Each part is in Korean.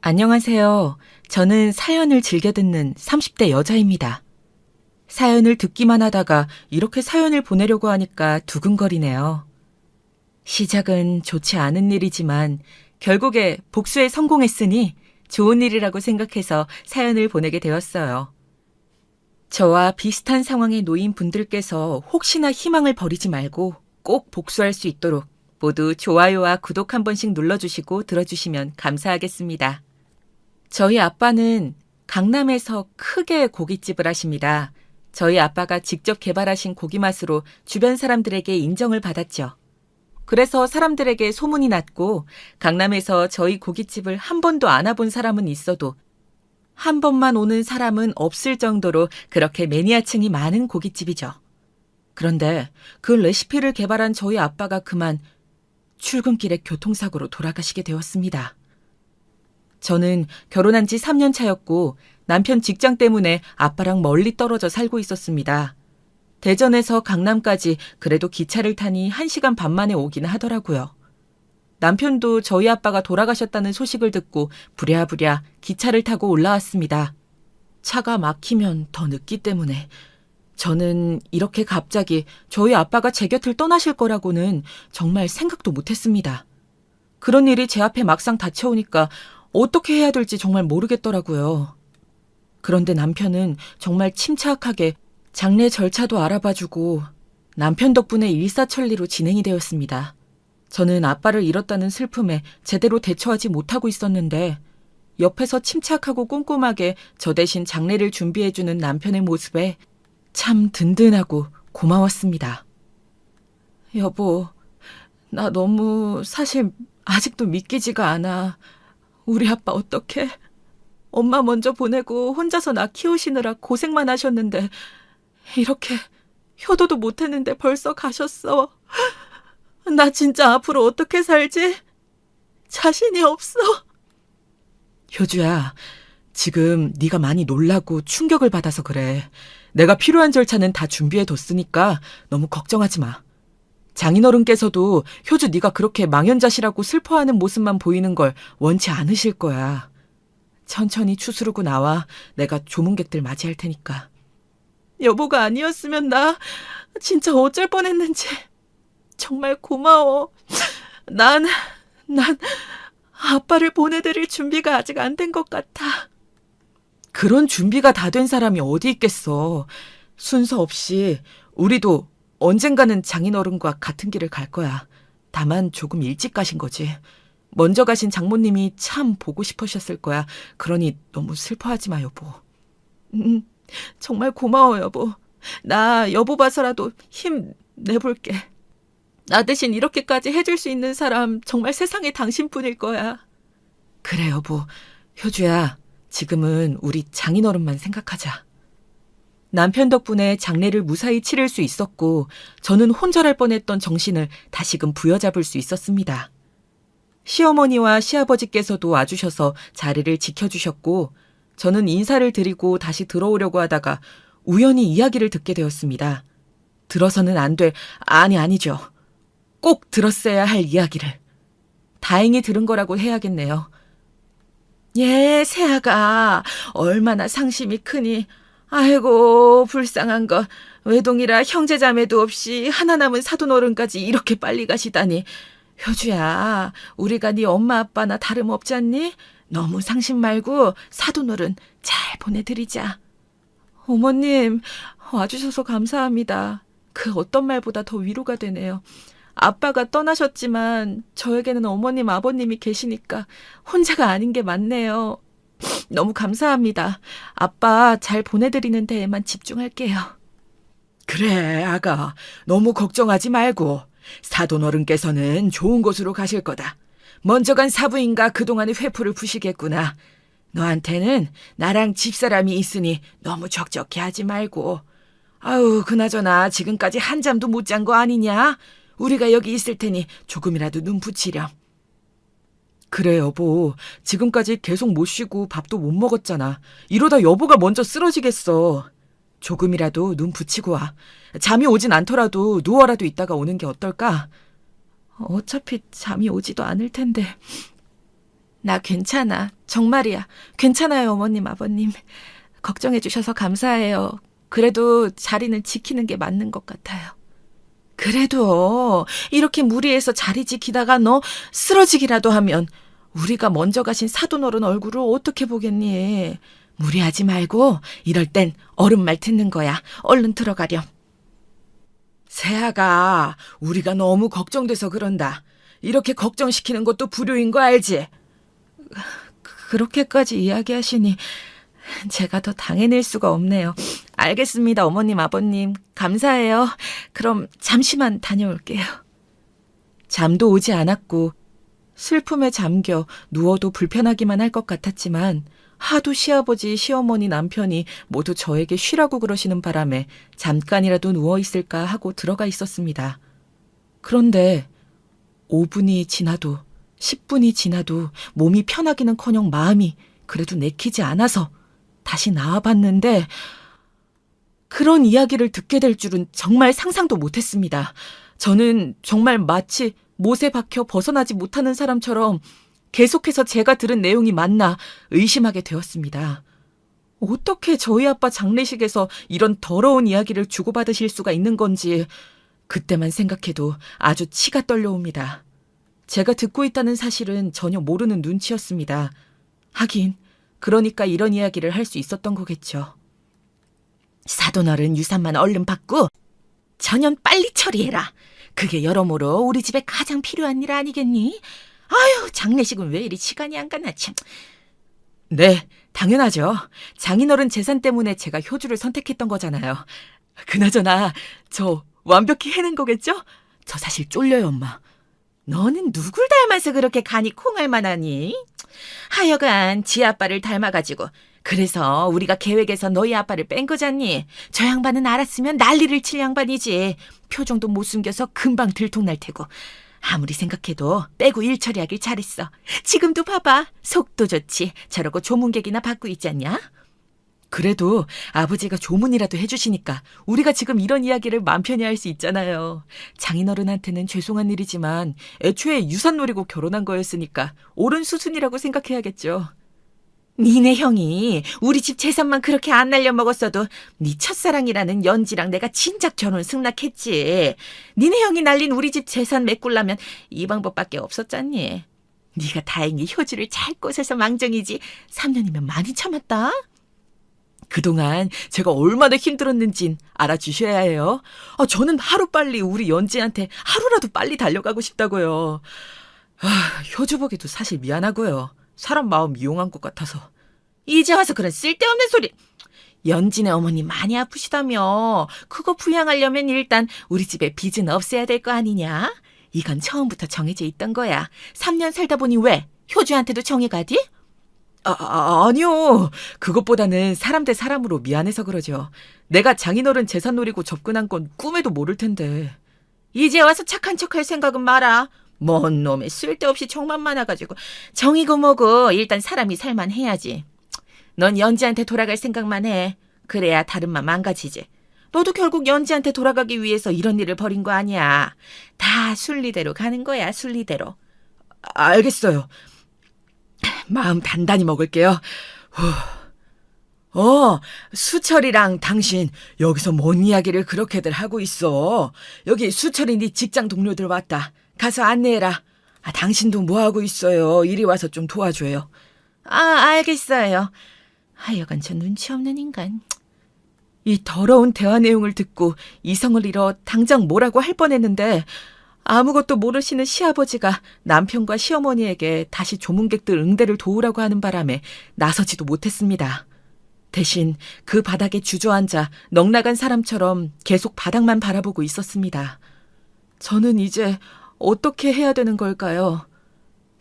안녕하세요. 저는 사연을 즐겨 듣는 30대 여자입니다. 사연을 듣기만 하다가 이렇게 사연을 보내려고 하니까 두근거리네요. 시작은 좋지 않은 일이지만 결국에 복수에 성공했으니 좋은 일이라고 생각해서 사연을 보내게 되었어요. 저와 비슷한 상황에 놓인 분들께서 혹시나 희망을 버리지 말고 꼭 복수할 수 있도록 모두 좋아요와 구독 한 번씩 눌러주시고 들어주시면 감사하겠습니다. 저희 아빠는 강남에서 크게 고깃집을 하십니다. 저희 아빠가 직접 개발하신 고기 맛으로 주변 사람들에게 인정을 받았죠. 그래서 사람들에게 소문이 났고 강남에서 저희 고깃집을 한 번도 안 와본 사람은 있어도 한 번만 오는 사람은 없을 정도로 그렇게 매니아층이 많은 고깃집이죠. 그런데 그 레시피를 개발한 저희 아빠가 그만 출근길에 교통사고로 돌아가시게 되었습니다. 저는 결혼한 지 3년 차였고 남편 직장 때문에 아빠랑 멀리 떨어져 살고 있었습니다. 대전에서 강남까지 그래도 기차를 타니 1시간 반 만에 오긴 하더라고요. 남편도 저희 아빠가 돌아가셨다는 소식을 듣고 부랴부랴 기차를 타고 올라왔습니다. 차가 막히면 더 늦기 때문에 저는 이렇게 갑자기 저희 아빠가 제 곁을 떠나실 거라고는 정말 생각도 못했습니다. 그런 일이 제 앞에 막상 닥쳐오니까 어떻게 해야 될지 정말 모르겠더라고요. 그런데 남편은 정말 침착하게 장례 절차도 알아봐주고 남편 덕분에 일사천리로 진행이 되었습니다. 저는 아빠를 잃었다는 슬픔에 제대로 대처하지 못하고 있었는데 옆에서 침착하고 꼼꼼하게 저 대신 장례를 준비해주는 남편의 모습에 참 든든하고 고마웠습니다. 여보, 나 너무 사실 아직도 믿기지가 않아. 우리 아빠 어떡해? 엄마 먼저 보내고 혼자서 나 키우시느라 고생만 하셨는데 이렇게 효도도 못했는데 벌써 가셨어. 나 진짜 앞으로 어떻게 살지? 자신이 없어. 효주야, 지금 네가 많이 놀라고 충격을 받아서 그래. 내가 필요한 절차는 다 준비해뒀으니까 너무 걱정하지 마. 장인어른께서도 효주 네가 그렇게 망연자실하고 슬퍼하는 모습만 보이는 걸 원치 않으실 거야. 천천히 추스르고 나와 내가 조문객들 맞이할 테니까. 여보가 아니었으면 나 진짜 어쩔 뻔했는지 정말 고마워. 난 아빠를 보내드릴 준비가 아직 안 된 것 같아. 그런 준비가 다 된 사람이 어디 있겠어. 순서 없이 우리도 언젠가는 장인어른과 같은 길을 갈 거야. 다만 조금 일찍 가신 거지. 먼저 가신 장모님이 참 보고 싶으셨을 거야. 그러니 너무 슬퍼하지 마, 여보. 정말 고마워, 여보. 나 여보 봐서라도 힘 내볼게. 나 대신 이렇게까지 해줄 수 있는 사람 정말 세상에 당신뿐일 거야. 그래, 여보. 효주야, 지금은 우리 장인어른만 생각하자. 남편 덕분에 장례를 무사히 치를 수 있었고 저는 혼절할 뻔했던 정신을 다시금 부여잡을 수 있었습니다. 시어머니와 시아버지께서도 와주셔서 자리를 지켜주셨고 저는 인사를 드리고 다시 들어오려고 하다가 우연히 이야기를 듣게 되었습니다. 들어서는 안 될, 아니죠. 꼭 들었어야 할 이야기를. 다행히 들은 거라고 해야겠네요. 예, 새아가 얼마나 상심이 크니. 아이고, 불쌍한 것. 외동이라 형제자매도 없이 하나 남은 사돈어른까지 이렇게 빨리 가시다니. 효주야, 우리가 네 엄마 아빠나 다름없지 않니? 너무 상심 말고 사돈어른 잘 보내드리자. 어머님, 와주셔서 감사합니다. 그 어떤 말보다 더 위로가 되네요. 아빠가 떠나셨지만 저에게는 어머님, 아버님이 계시니까 혼자가 아닌 게 맞네요. 너무 감사합니다. 아빠 잘 보내드리는 데에만 집중할게요. 그래, 아가. 너무 걱정하지 말고. 사돈어른께서는 좋은 곳으로 가실 거다. 먼저 간 사부인가 그동안의 회포를 푸시겠구나. 너한테는 나랑 집사람이 있으니 너무 적적해 하지 말고. 아우, 그나저나 지금까지 한 잠도 못 잔 거 아니냐? 우리가 여기 있을 테니 조금이라도 눈 붙이렴. 그래, 여보. 지금까지 계속 못 쉬고 밥도 못 먹었잖아. 이러다 여보가 먼저 쓰러지겠어. 조금이라도 눈 붙이고 와. 잠이 오진 않더라도 누워라도 있다가 오는 게 어떨까? 어차피 잠이 오지도 않을 텐데. 나 괜찮아. 정말이야. 괜찮아요, 어머님, 아버님. 걱정해 주셔서 감사해요. 그래도 자리는 지키는 게 맞는 것 같아요. 그래도 이렇게 무리해서 자리 지키다가 너 쓰러지기라도 하면 우리가 먼저 가신 사돈어른 얼굴을 어떻게 보겠니? 무리하지 말고 이럴 땐 어른 말 듣는 거야. 얼른 들어가렴. 세아가 우리가 너무 걱정돼서 그런다. 이렇게 걱정시키는 것도 불효인 거 알지? 그렇게까지 이야기하시니 제가 더 당해낼 수가 없네요. 알겠습니다, 어머님, 아버님. 감사해요. 그럼 잠시만 다녀올게요. 잠도 오지 않았고 슬픔에 잠겨 누워도 불편하기만 할 것 같았지만 하도 시아버지, 시어머니, 남편이 모두 저에게 쉬라고 그러시는 바람에 잠깐이라도 누워있을까 하고 들어가 있었습니다. 그런데 5분이 지나도 10분이 지나도 몸이 편하기는커녕 마음이 그래도 내키지 않아서 다시 나와봤는데 그런 이야기를 듣게 될 줄은 정말 상상도 못했습니다. 저는 정말 마치 못에 박혀 벗어나지 못하는 사람처럼 계속해서 제가 들은 내용이 맞나 의심하게 되었습니다. 어떻게 저희 아빠 장례식에서 이런 더러운 이야기를 주고받으실 수가 있는 건지 그때만 생각해도 아주 치가 떨려옵니다. 제가 듣고 있다는 사실은 전혀 모르는 눈치였습니다. 하긴 그러니까 이런 이야기를 할 수 있었던 거겠죠. 사돈어른 유산만 얼른 받고 전연 빨리 처리해라. 그게 여러모로 우리 집에 가장 필요한 일 아니겠니? 아유, 장례식은 왜 이리 시간이 안 가나 참. 네, 당연하죠. 장인어른 재산 때문에 제가 효주를 선택했던 거잖아요. 그나저나 저 완벽히 해낸 거겠죠? 저 사실 쫄려요, 엄마. 너는 누굴 닮아서 그렇게 간이 콩알만 하니? 하여간 지 아빠를 닮아가지고 그래서 우리가 계획에서 너희 아빠를 뺀 거잖니. 저 양반은 알았으면 난리를 칠 양반이지. 표정도 못 숨겨서 금방 들통날 테고. 아무리 생각해도 빼고 일 처리하길 잘했어. 지금도 봐봐. 속도 좋지. 저러고 조문객이나 받고 있잖냐? 그래도 아버지가 조문이라도 해주시니까 우리가 지금 이런 이야기를 맘 편히 할 수 있잖아요. 장인어른한테는 죄송한 일이지만 애초에 유산 노리고 결혼한 거였으니까 옳은 수순이라고 생각해야겠죠. 니네 형이 우리 집 재산만 그렇게 안 날려먹었어도 네 첫사랑이라는 연지랑 내가 진작 결혼 승낙했지. 니네 형이 날린 우리 집 재산 메꾸려면 이 방법밖에 없었잖니. 네가 다행히 효주를 잘 꼬셔서 망정이지. 3년이면 많이 참았다. 그동안 제가 얼마나 힘들었는진 알아주셔야 해요. 저는 하루빨리 우리 연지한테 하루라도 빨리 달려가고 싶다고요. 효주 보기도 사실 미안하고요. 사람 마음 이용한 것 같아서. 이제 와서 그런 쓸데없는 소리. 연진의 어머니 많이 아프시다며. 그거 부양하려면 일단 우리 집에 빚은 없애야 될 거 아니냐? 이건 처음부터 정해져 있던 거야. 3년 살다 보니 왜? 효주한테도 정이 가디? 아니요. 그것보다는 사람 대 사람으로 미안해서 그러죠. 내가 장인어른 재산 노리고 접근한 건 꿈에도 모를 텐데. 이제 와서 착한 척할 생각은 마라. 뭔 놈의 쓸데없이 정만 많아가지고. 정이고 뭐고 일단 사람이 살만해야지. 넌 연지한테 돌아갈 생각만 해. 그래야 다른 맘 망가지지. 너도 결국 연지한테 돌아가기 위해서 이런 일을 벌인 거 아니야. 다 순리대로 가는 거야, 순리대로. 알겠어요. 마음 단단히 먹을게요. 수철이랑 당신 여기서 뭔 이야기를 그렇게들 하고 있어. 여기 수철이 네 직장 동료들 왔다. 가서 안내해라. 당신도 뭐하고 있어요. 이리 와서 좀 도와줘요. 알겠어요. 하여간 저 눈치 없는 인간. 이 더러운 대화 내용을 듣고 이성을 잃어 당장 뭐라고 할 뻔했는데 아무것도 모르시는 시아버지가 남편과 시어머니에게 다시 조문객들 응대를 도우라고 하는 바람에 나서지도 못했습니다. 대신 그 바닥에 주저앉아 넋나간 사람처럼 계속 바닥만 바라보고 있었습니다. 저는 이제 어떻게 해야 되는 걸까요?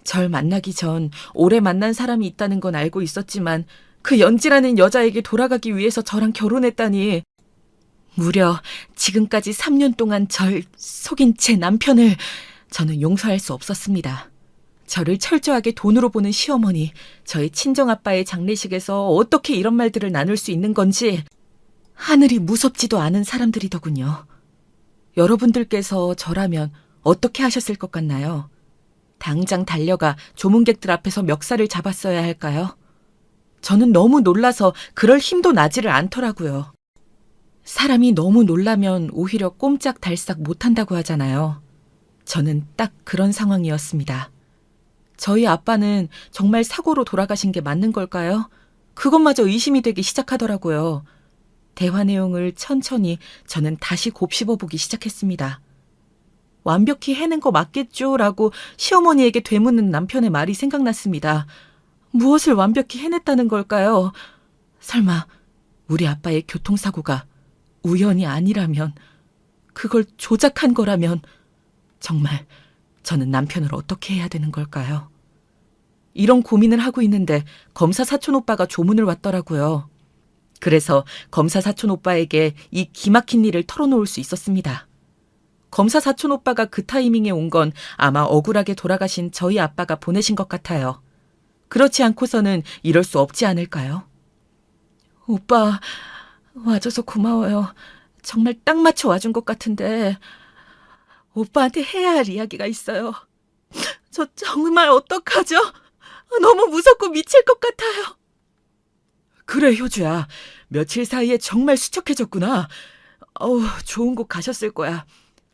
절 만나기 전 오래 만난 사람이 있다는 건 알고 있었지만 그 연지라는 여자에게 돌아가기 위해서 저랑 결혼했다니 무려 지금까지 3년 동안 절 속인 제 남편을 저는 용서할 수 없었습니다. 저를 철저하게 돈으로 보는 시어머니, 저희 친정아빠의 장례식에서 어떻게 이런 말들을 나눌 수 있는 건지 하늘이 무섭지도 않은 사람들이더군요. 여러분들께서 저라면 어떻게 하셨을 것 같나요? 당장 달려가 조문객들 앞에서 멱살을 잡았어야 할까요? 저는 너무 놀라서 그럴 힘도 나지를 않더라고요. 사람이 너무 놀라면 오히려 꼼짝달싹 못한다고 하잖아요. 저는 딱 그런 상황이었습니다. 저희 아빠는 정말 사고로 돌아가신 게 맞는 걸까요? 그것마저 의심이 되기 시작하더라고요. 대화 내용을 천천히 저는 다시 곱씹어보기 시작했습니다. 완벽히 해낸 거 맞겠죠? 라고 시어머니에게 되묻는 남편의 말이 생각났습니다. 무엇을 완벽히 해냈다는 걸까요? 설마 우리 아빠의 교통사고가 우연이 아니라면, 그걸 조작한 거라면 정말 저는 남편을 어떻게 해야 되는 걸까요? 이런 고민을 하고 있는데 검사 사촌 오빠가 조문을 왔더라고요. 그래서 검사 사촌 오빠에게 이 기막힌 일을 털어놓을 수 있었습니다. 검사 사촌 오빠가 그 타이밍에 온 건 아마 억울하게 돌아가신 저희 아빠가 보내신 것 같아요. 그렇지 않고서는 이럴 수 없지 않을까요? 오빠, 와줘서 고마워요. 정말 딱 맞춰 와준 것 같은데 오빠한테 해야 할 이야기가 있어요. 저 정말 어떡하죠? 너무 무섭고 미칠 것 같아요. 그래, 효주야. 며칠 사이에 정말 수척해졌구나. 좋은 곳 가셨을 거야.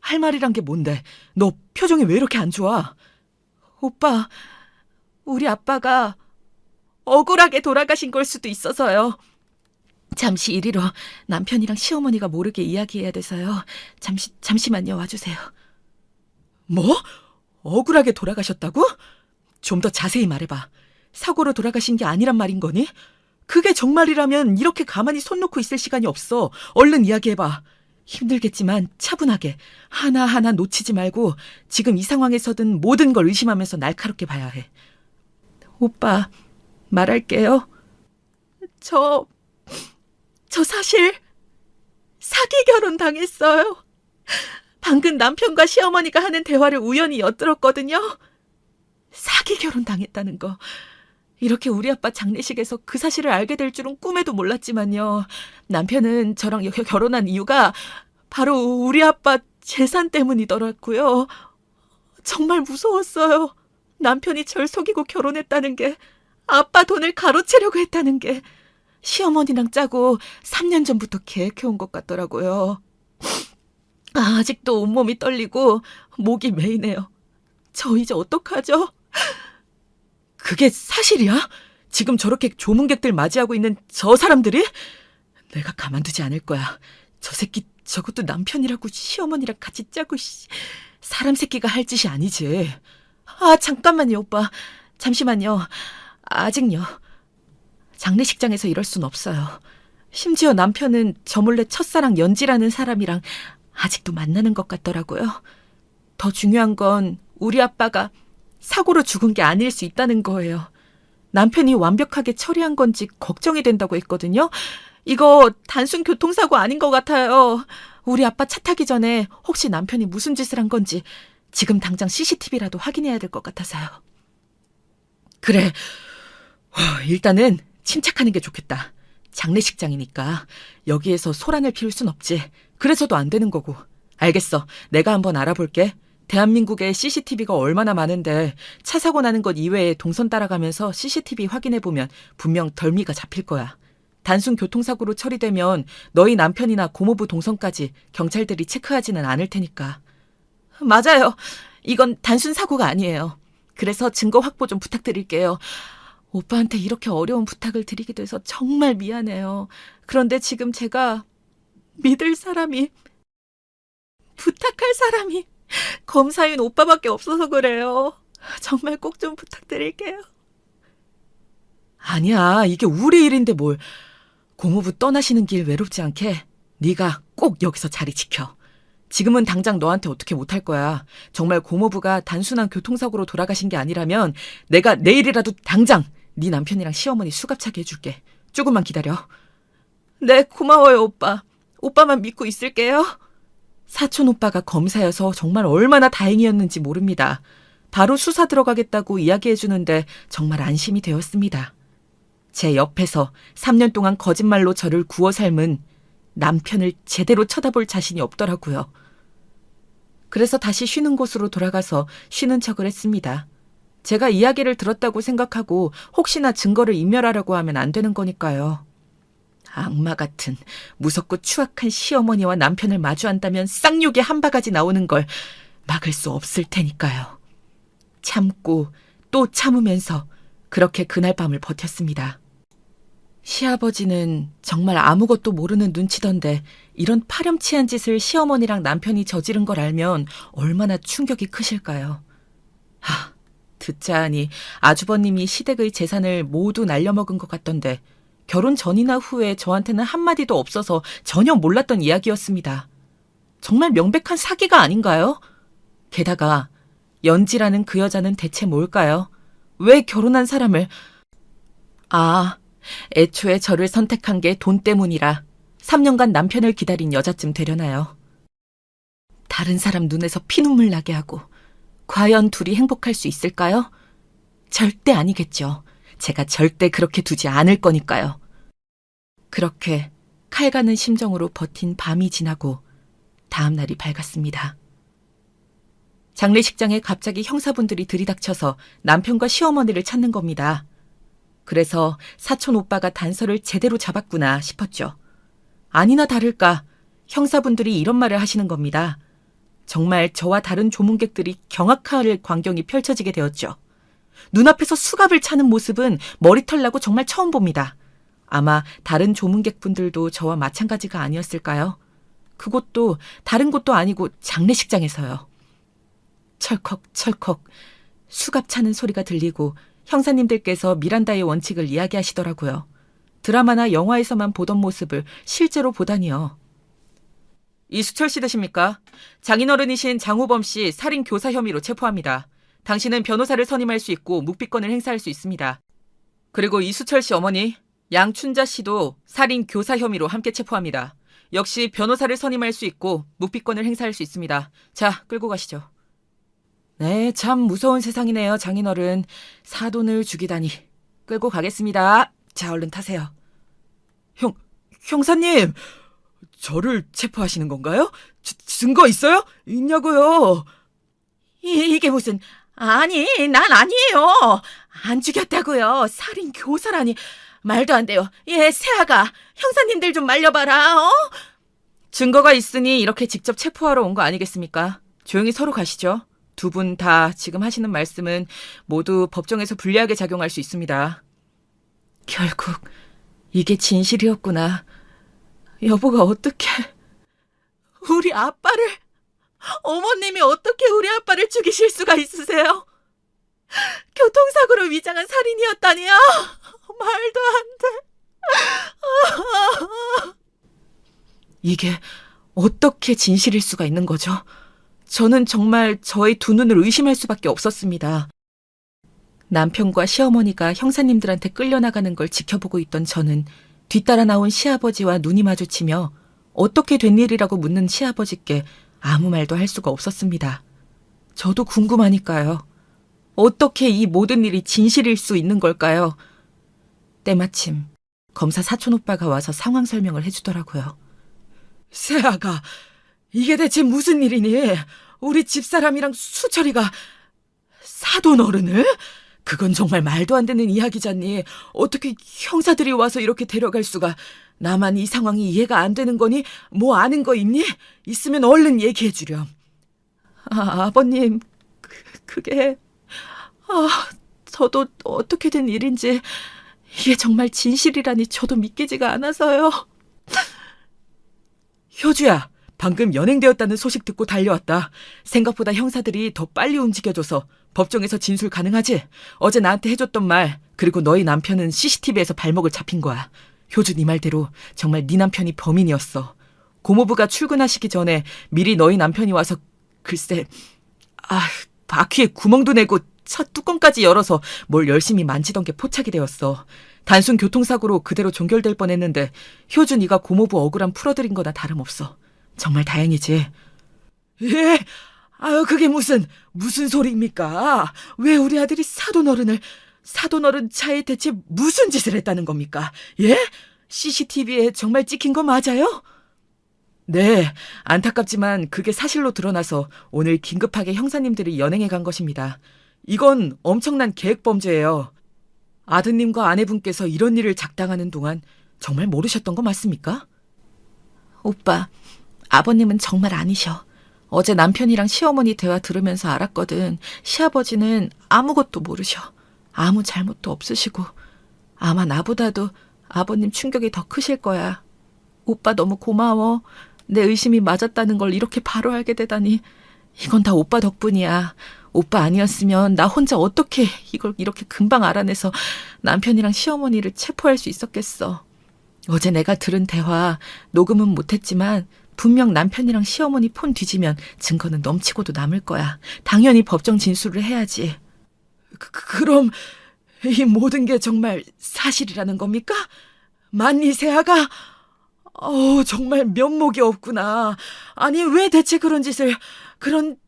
할 말이란 게 뭔데? 너 표정이 왜 이렇게 안 좋아? 오빠, 우리 아빠가 억울하게 돌아가신 걸 수도 있어서요. 잠시 이리로 남편이랑 시어머니가 모르게 이야기해야 돼서요. 잠시만요. 와주세요. 뭐? 억울하게 돌아가셨다고? 좀 더 자세히 말해봐. 사고로 돌아가신 게 아니란 말인 거니? 그게 정말이라면 이렇게 가만히 손 놓고 있을 시간이 없어. 얼른 이야기해봐. 힘들겠지만 차분하게 하나하나 놓치지 말고 지금 이 상황에서든 모든 걸 의심하면서 날카롭게 봐야 해. 오빠, 말할게요. 저 사실 사기 결혼 당했어요. 방금 남편과 시어머니가 하는 대화를 우연히 엿들었거든요. 사기 결혼 당했다는 거. 이렇게 우리 아빠 장례식에서 그 사실을 알게 될 줄은 꿈에도 몰랐지만요. 남편은 저랑 결혼한 이유가 바로 우리 아빠 재산 때문이더라고요. 정말 무서웠어요. 남편이 절 속이고 결혼했다는 게, 아빠 돈을 가로채려고 했다는 게, 시어머니랑 짜고 3년 전부터 계획해온 것 같더라고요. 아직도 온몸이 떨리고 목이 메이네요. 저 이제 어떡하죠? 그게 사실이야? 지금 저렇게 조문객들 맞이하고 있는 저 사람들이? 내가 가만두지 않을 거야. 저 새끼 저것도 남편이라고 시어머니랑 같이 짜고, 사람 새끼가 할 짓이 아니지. 잠깐만요, 오빠. 잠시만요. 아직요. 장례식장에서 이럴 순 없어요. 심지어 남편은 저 몰래 첫사랑 연지라는 사람이랑 아직도 만나는 것 같더라고요. 더 중요한 건 우리 아빠가 사고로 죽은 게 아닐 수 있다는 거예요. 남편이 완벽하게 처리한 건지 걱정이 된다고 했거든요. 이거 단순 교통사고 아닌 것 같아요. 우리 아빠 차 타기 전에 혹시 남편이 무슨 짓을 한 건지 지금 당장 CCTV라도 확인해야 될 것 같아서요. 그래, 일단은 침착하는 게 좋겠다. 장례식장이니까 여기에서 소란을 피울 순 없지. 그래서도 안 되는 거고. 알겠어. 내가 한번 알아볼게. 대한민국에 CCTV가 얼마나 많은데 차 사고 나는 것 이외에 동선 따라가면서 CCTV 확인해보면 분명 덜미가 잡힐 거야. 단순 교통사고로 처리되면 너희 남편이나 고모부 동선까지 경찰들이 체크하지는 않을 테니까. 맞아요. 이건 단순 사고가 아니에요. 그래서 증거 확보 좀 부탁드릴게요. 오빠한테 이렇게 어려운 부탁을 드리게 돼서 정말 미안해요. 그런데 지금 제가 믿을 사람이, 부탁할 사람이 검사인 오빠밖에 없어서 그래요. 정말 꼭 좀 부탁드릴게요. 아니야, 이게 우리 일인데 뭘. 고모부 떠나시는 길 외롭지 않게 네가 꼭 여기서 자리 지켜. 지금은 당장 너한테 어떻게 못할 거야. 정말 고모부가 단순한 교통사고로 돌아가신 게 아니라면 내가 내일이라도 당장 네 남편이랑 시어머니 수갑차게 해줄게. 조금만 기다려. 네, 고마워요, 오빠. 오빠만 믿고 있을게요. 사촌 오빠가 검사여서 정말 얼마나 다행이었는지 모릅니다. 바로 수사 들어가겠다고 이야기해주는데 정말 안심이 되었습니다. 제 옆에서 3년 동안 거짓말로 저를 구워 삶은 남편을 제대로 쳐다볼 자신이 없더라고요. 그래서 다시 쉬는 곳으로 돌아가서 쉬는 척을 했습니다. 제가 이야기를 들었다고 생각하고 혹시나 증거를 인멸하려고 하면 안 되는 거니까요. 악마 같은 무섭고 추악한 시어머니와 남편을 마주한다면 쌍욕이 한 바가지 나오는 걸 막을 수 없을 테니까요. 참고 또 참으면서 그렇게 그날 밤을 버텼습니다. 시아버지는 정말 아무것도 모르는 눈치던데 이런 파렴치한 짓을 시어머니랑 남편이 저지른 걸 알면 얼마나 충격이 크실까요? 듣자 하니 아주버님이 시댁의 재산을 모두 날려먹은 것 같던데 결혼 전이나 후에 저한테는 한마디도 없어서 전혀 몰랐던 이야기였습니다. 정말 명백한 사기가 아닌가요? 게다가 연지라는 그 여자는 대체 뭘까요? 왜 결혼한 사람을... 애초에 저를 선택한 게 돈 때문이라 3년간 남편을 기다린 여자쯤 되려나요. 다른 사람 눈에서 피눈물 나게 하고 과연 둘이 행복할 수 있을까요? 절대 아니겠죠. 제가 절대 그렇게 두지 않을 거니까요. 그렇게 칼 가는 심정으로 버틴 밤이 지나고 다음 날이 밝았습니다. 장례식장에 갑자기 형사분들이 들이닥쳐서 남편과 시어머니를 찾는 겁니다. 그래서 사촌 오빠가 단서를 제대로 잡았구나 싶었죠. 아니나 다를까 형사분들이 이런 말을 하시는 겁니다. 정말 저와 다른 조문객들이 경악할 광경이 펼쳐지게 되었죠. 눈앞에서 수갑을 차는 모습은 머리털 나고 정말 처음 봅니다. 아마 다른 조문객분들도 저와 마찬가지가 아니었을까요? 그곳도 다른 곳도 아니고 장례식장에서요. 철컥철컥 수갑 차는 소리가 들리고 형사님들께서 미란다의 원칙을 이야기하시더라고요. 드라마나 영화에서만 보던 모습을 실제로 보다니요. 이수철 씨 되십니까? 장인어른이신 장호범 씨 살인 교사 혐의로 체포합니다. 당신은 변호사를 선임할 수 있고 묵비권을 행사할 수 있습니다. 그리고 이수철 씨 어머니 양춘자 씨도 살인 교사 혐의로 함께 체포합니다. 역시 변호사를 선임할 수 있고 묵비권을 행사할 수 있습니다. 자, 끌고 가시죠. 네, 참 무서운 세상이네요, 장인어른. 사돈을 죽이다니. 끌고 가겠습니다. 자, 얼른 타세요. 형사님, 저를 체포하시는 건가요? 증거 있어요? 있냐고요? 이게 무슨... 아니, 난 아니에요. 안 죽였다고요. 살인 교사라니. 말도 안 돼요. 세아가 형사님들 좀 말려봐라. 증거가 있으니 이렇게 직접 체포하러 온 거 아니겠습니까? 조용히 서로 가시죠. 두 분 다 지금 하시는 말씀은 모두 법정에서 불리하게 작용할 수 있습니다. 결국 이게 진실이었구나. 여보가 어떻게... 우리 아빠를... 어머님이 어떻게 우리 아빠를 죽이실 수가 있으세요? 교통사고로 위장한 살인이었다니요? 말도 안 돼. 이게 어떻게 진실일 수가 있는 거죠? 저는 정말 저의 두 눈을 의심할 수밖에 없었습니다. 남편과 시어머니가 형사님들한테 끌려나가는 걸 지켜보고 있던 저는 뒤따라 나온 시아버지와 눈이 마주치며 어떻게 된 일이라고 묻는 시아버지께 아무 말도 할 수가 없었습니다. 저도 궁금하니까요. 어떻게 이 모든 일이 진실일 수 있는 걸까요? 때마침 검사 사촌 오빠가 와서 상황 설명을 해주더라고요. 세아가 이게 대체 무슨 일이니? 우리 집사람이랑 수철이가 사돈 어른을? 그건 정말 말도 안 되는 이야기잖니. 어떻게 형사들이 와서 이렇게 데려갈 수가. 나만 이 상황이 이해가 안 되는 거니? 뭐 아는 거 있니? 있으면 얼른 얘기해 주렴. 아버님, 그게... 저도 어떻게 된 일인지 이게 정말 진실이라니 저도 믿기지가 않아서요. 효주야, 방금 연행되었다는 소식 듣고 달려왔다. 생각보다 형사들이 더 빨리 움직여줘서 법정에서 진술 가능하지? 어제 나한테 해줬던 말, 그리고 너희 남편은 CCTV에서 발목을 잡힌 거야. 효주 네 말대로 정말 네 남편이 범인이었어. 고모부가 출근하시기 전에 미리 너희 남편이 와서 글쎄... 바퀴에 구멍도 내고 차 뚜껑까지 열어서 뭘 열심히 만지던 게 포착이 되었어. 단순 교통사고로 그대로 종결될 뻔했는데 효주 네가 고모부 억울함 풀어드린 거나 다름없어. 정말 다행이지. 예? 그게 무슨 소리입니까? 왜 우리 아들이 사돈어른 차에 대체 무슨 짓을 했다는 겁니까? 예? CCTV에 정말 찍힌 거 맞아요? 네, 안타깝지만 그게 사실로 드러나서 오늘 긴급하게 형사님들이 연행해 간 것입니다. 이건 엄청난 계획범죄예요. 아드님과 아내분께서 이런 일을 작당하는 동안 정말 모르셨던 거 맞습니까? 오빠, 아버님은 정말 아니셔. 어제 남편이랑 시어머니 대화 들으면서 알았거든. 시아버지는 아무것도 모르셔. 아무 잘못도 없으시고. 아마 나보다도 아버님 충격이 더 크실 거야. 오빠 너무 고마워. 내 의심이 맞았다는 걸 이렇게 바로 알게 되다니. 이건 다 오빠 덕분이야. 오빠 아니었으면 나 혼자 어떻게 이걸 이렇게 금방 알아내서 남편이랑 시어머니를 체포할 수 있었겠어. 어제 내가 들은 대화 녹음은 못했지만 분명 남편이랑 시어머니 폰 뒤지면 증거는 넘치고도 남을 거야. 당연히 법정 진술을 해야지. 그럼 이 모든 게 정말 사실이라는 겁니까? 만니 세아가? 정말 면목이 없구나. 아니 왜 대체 그런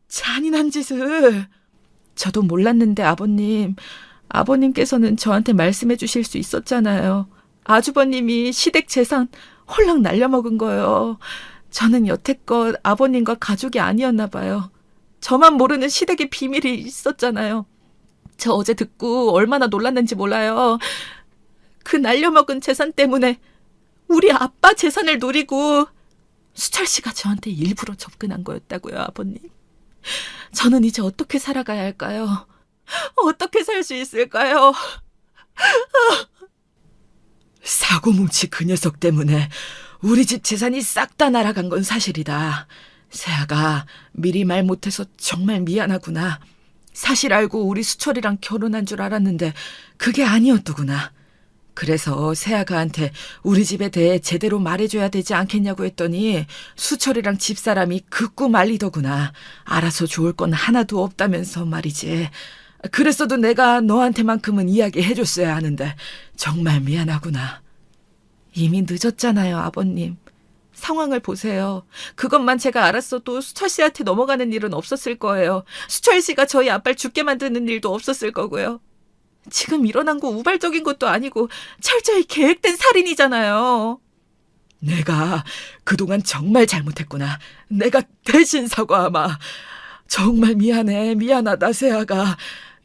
잔인한 짓을. 저도 몰랐는데 아버님께서는 저한테 말씀해 주실 수 있었잖아요. 아주버님이 시댁 재산 홀랑 날려먹은 거예요. 저는 여태껏 아버님과 가족이 아니었나 봐요. 저만 모르는 시댁의 비밀이 있었잖아요. 저 어제 듣고 얼마나 놀랐는지 몰라요. 그 날려먹은 재산 때문에 우리 아빠 재산을 노리고 수철 씨가 저한테 일부러 접근한 거였다고요, 아버님. 저는 이제 어떻게 살아가야 할까요? 어떻게 살 수 있을까요? 사고뭉치 그 녀석 때문에 우리 집 재산이 싹 다 날아간 건 사실이다. 세아가 미리 말 못해서 정말 미안하구나. 사실 알고 우리 수철이랑 결혼한 줄 알았는데 그게 아니었더구나. 그래서 세아가한테 우리 집에 대해 제대로 말해줘야 되지 않겠냐고 했더니 수철이랑 집사람이 극구 말리더구나. 알아서 좋을 건 하나도 없다면서 말이지. 그랬어도 내가 너한테만큼은 이야기해줬어야 하는데 정말 미안하구나. 이미 늦었잖아요, 아버님. 상황을 보세요. 그것만 제가 알았어도 수철 씨한테 넘어가는 일은 없었을 거예요. 수철 씨가 저희 아빠를 죽게 만드는 일도 없었을 거고요. 지금 일어난 거 우발적인 것도 아니고 철저히 계획된 살인이잖아요. 내가 그동안 정말 잘못했구나. 내가 대신 사과하마. 정말 미안하다, 세아가.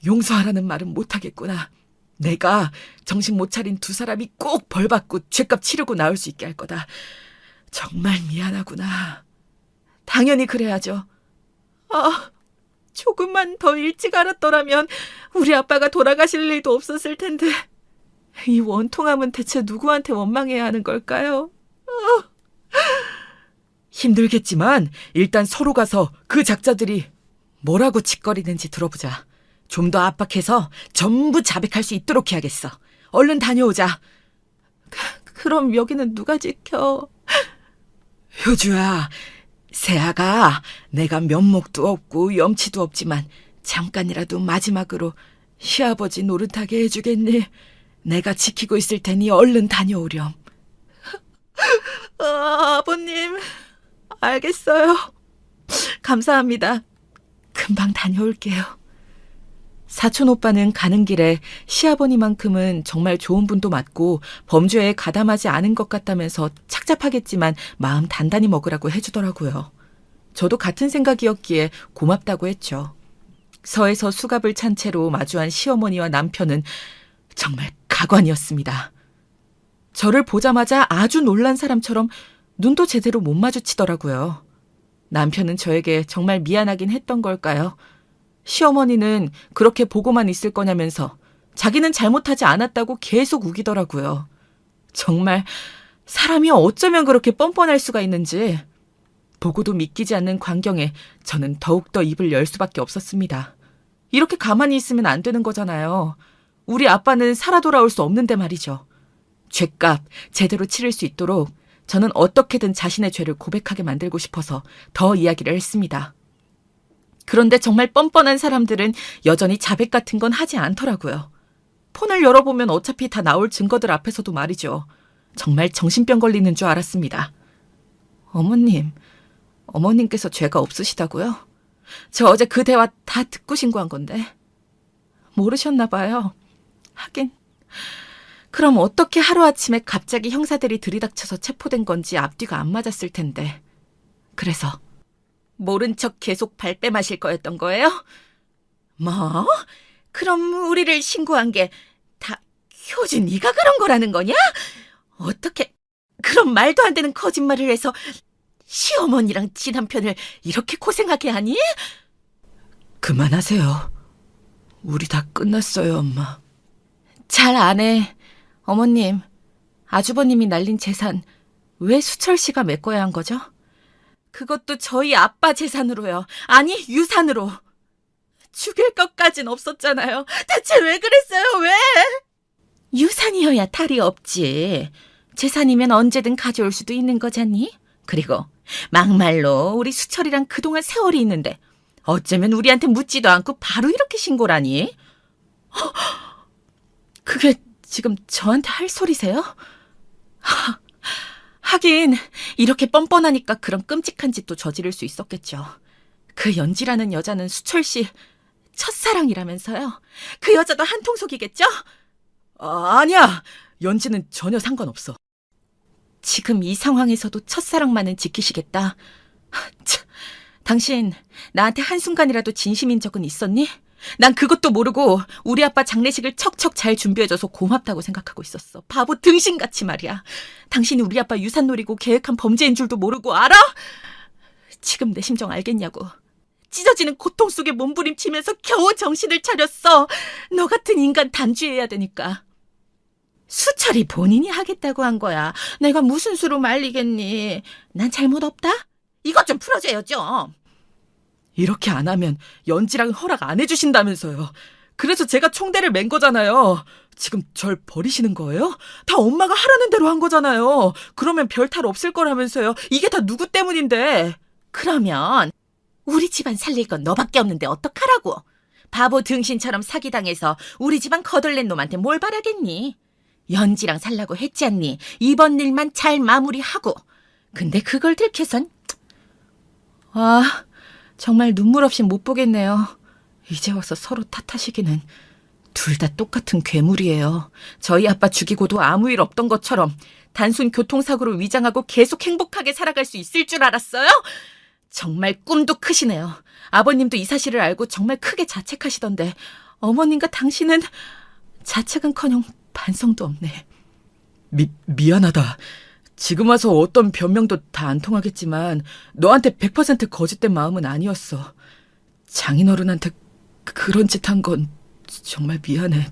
용서하라는 말은 못하겠구나. 내가 정신 못 차린 두 사람이 꼭 벌받고 죗값 치르고 나올 수 있게 할 거다. 정말 미안하구나. 당연히 그래야죠. 조금만 더 일찍 알았더라면 우리 아빠가 돌아가실 일도 없었을 텐데. 이 원통함은 대체 누구한테 원망해야 하는 걸까요? 힘들겠지만 일단 서로 가서 그 작자들이 뭐라고 짓거리는지 들어보자. 좀 더 압박해서 전부 자백할 수 있도록 해야겠어. 얼른 다녀오자. 그럼 여기는 누가 지켜? 효주야, 세아가 내가 면목도 없고 염치도 없지만 잠깐이라도 마지막으로 시아버지 노릇하게 해주겠니? 내가 지키고 있을 테니 얼른 다녀오렴. 아버님, 알겠어요. 감사합니다. 금방 다녀올게요. 사촌 오빠는 가는 길에 시아버니만큼은 정말 좋은 분도 맞고 범죄에 가담하지 않은 것 같다면서 착잡하겠지만 마음 단단히 먹으라고 해주더라고요. 저도 같은 생각이었기에 고맙다고 했죠. 서에서 수갑을 찬 채로 마주한 시어머니와 남편은 정말 가관이었습니다. 저를 보자마자 아주 놀란 사람처럼 눈도 제대로 못 마주치더라고요. 남편은 저에게 정말 미안하긴 했던 걸까요? 시어머니는 그렇게 보고만 있을 거냐면서 자기는 잘못하지 않았다고 계속 우기더라고요. 정말 사람이 어쩌면 그렇게 뻔뻔할 수가 있는지. 보고도 믿기지 않는 광경에 저는 더욱더 입을 열 수밖에 없었습니다. 이렇게 가만히 있으면 안 되는 거잖아요. 우리 아빠는 살아 돌아올 수 없는데 말이죠. 죗값 제대로 치를 수 있도록 저는 어떻게든 자신의 죄를 고백하게 만들고 싶어서 더 이야기를 했습니다. 그런데 정말 뻔뻔한 사람들은 여전히 자백 같은 건 하지 않더라고요. 폰을 열어보면 어차피 다 나올 증거들 앞에서도 말이죠. 정말 정신병 걸리는 줄 알았습니다. 어머님께서 죄가 없으시다고요? 저 어제 그 대화 다 듣고 신고한 건데. 모르셨나 봐요. 하긴. 그럼 어떻게 하루아침에 갑자기 형사들이 들이닥쳐서 체포된 건지 앞뒤가 안 맞았을 텐데. 그래서 모른 척 계속 발뺌하실 거였던 거예요? 뭐? 그럼 우리를 신고한 게 다 효주 네가 그런 거라는 거냐? 어떻게 그런 말도 안 되는 거짓말을 해서 시어머니랑 지남편을 이렇게 고생하게 하니? 그만하세요. 우리 다 끝났어요, 엄마. 잘 안 해. 어머님, 아주버님이 날린 재산 왜 수철 씨가 메꿔야 한 거죠? 그것도 저희 아빠 재산으로요. 아니, 유산으로. 죽일 것까진 없었잖아요. 대체 왜 그랬어요, 왜? 유산이어야 탈이 없지. 재산이면 언제든 가져올 수도 있는 거잖니? 그리고 막말로 우리 수철이랑 그동안 세월이 있는데 어쩌면 우리한테 묻지도 않고 바로 이렇게 신고라니? 그게 지금 저한테 할 소리세요? 하긴 이렇게 뻔뻔하니까 그런 끔찍한 짓도 저지를 수 있었겠죠. 그 연지라는 여자는 수철 씨 첫사랑이라면서요? 그 여자도 한통속이겠죠? 아니야. 연지는 전혀 상관없어. 지금 이 상황에서도 첫사랑만은 지키시겠다. 참, 당신 나한테 한순간이라도 진심인 적은 있었니? 난 그것도 모르고 우리 아빠 장례식을 척척 잘 준비해줘서 고맙다고 생각하고 있었어. 바보 등신같이 말이야. 당신이 우리 아빠 유산 노리고 계획한 범죄인 줄도 모르고 알아? 지금 내 심정 알겠냐고. 찢어지는 고통 속에 몸부림치면서 겨우 정신을 차렸어. 너 같은 인간 단죄해야 되니까. 수철이 본인이 하겠다고 한 거야. 내가 무슨 수로 말리겠니? 난 잘못 없다? 이것 좀 풀어줘요, 좀. 이렇게 안 하면 연지랑 허락 안 해주신다면서요. 그래서 제가 총대를 맨 거잖아요. 지금 절 버리시는 거예요? 다 엄마가 하라는 대로 한 거잖아요. 그러면 별 탈 없을 거라면서요. 이게 다 누구 때문인데. 그러면 우리 집안 살릴 건 너밖에 없는데 어떡하라고. 바보 등신처럼 사기당해서 우리 집안 거덜낸 놈한테 뭘 바라겠니. 연지랑 살라고 했지 않니? 이번 일만 잘 마무리하고. 근데 그걸 들켜선 정말 눈물 없이 못 보겠네요. 이제 와서 서로 탓하시기는. 둘 다 똑같은 괴물이에요. 저희 아빠 죽이고도 아무 일 없던 것처럼 단순 교통사고로 위장하고 계속 행복하게 살아갈 수 있을 줄 알았어요? 정말 꿈도 크시네요. 아버님도 이 사실을 알고 정말 크게 자책하시던데 어머님과 당신은 자책은커녕 반성도 없네. 미안하다. 지금 와서 어떤 변명도 다 안 통하겠지만 너한테 100% 거짓된 마음은 아니었어. 장인어른한테 그런 짓 한 건 정말 미안해.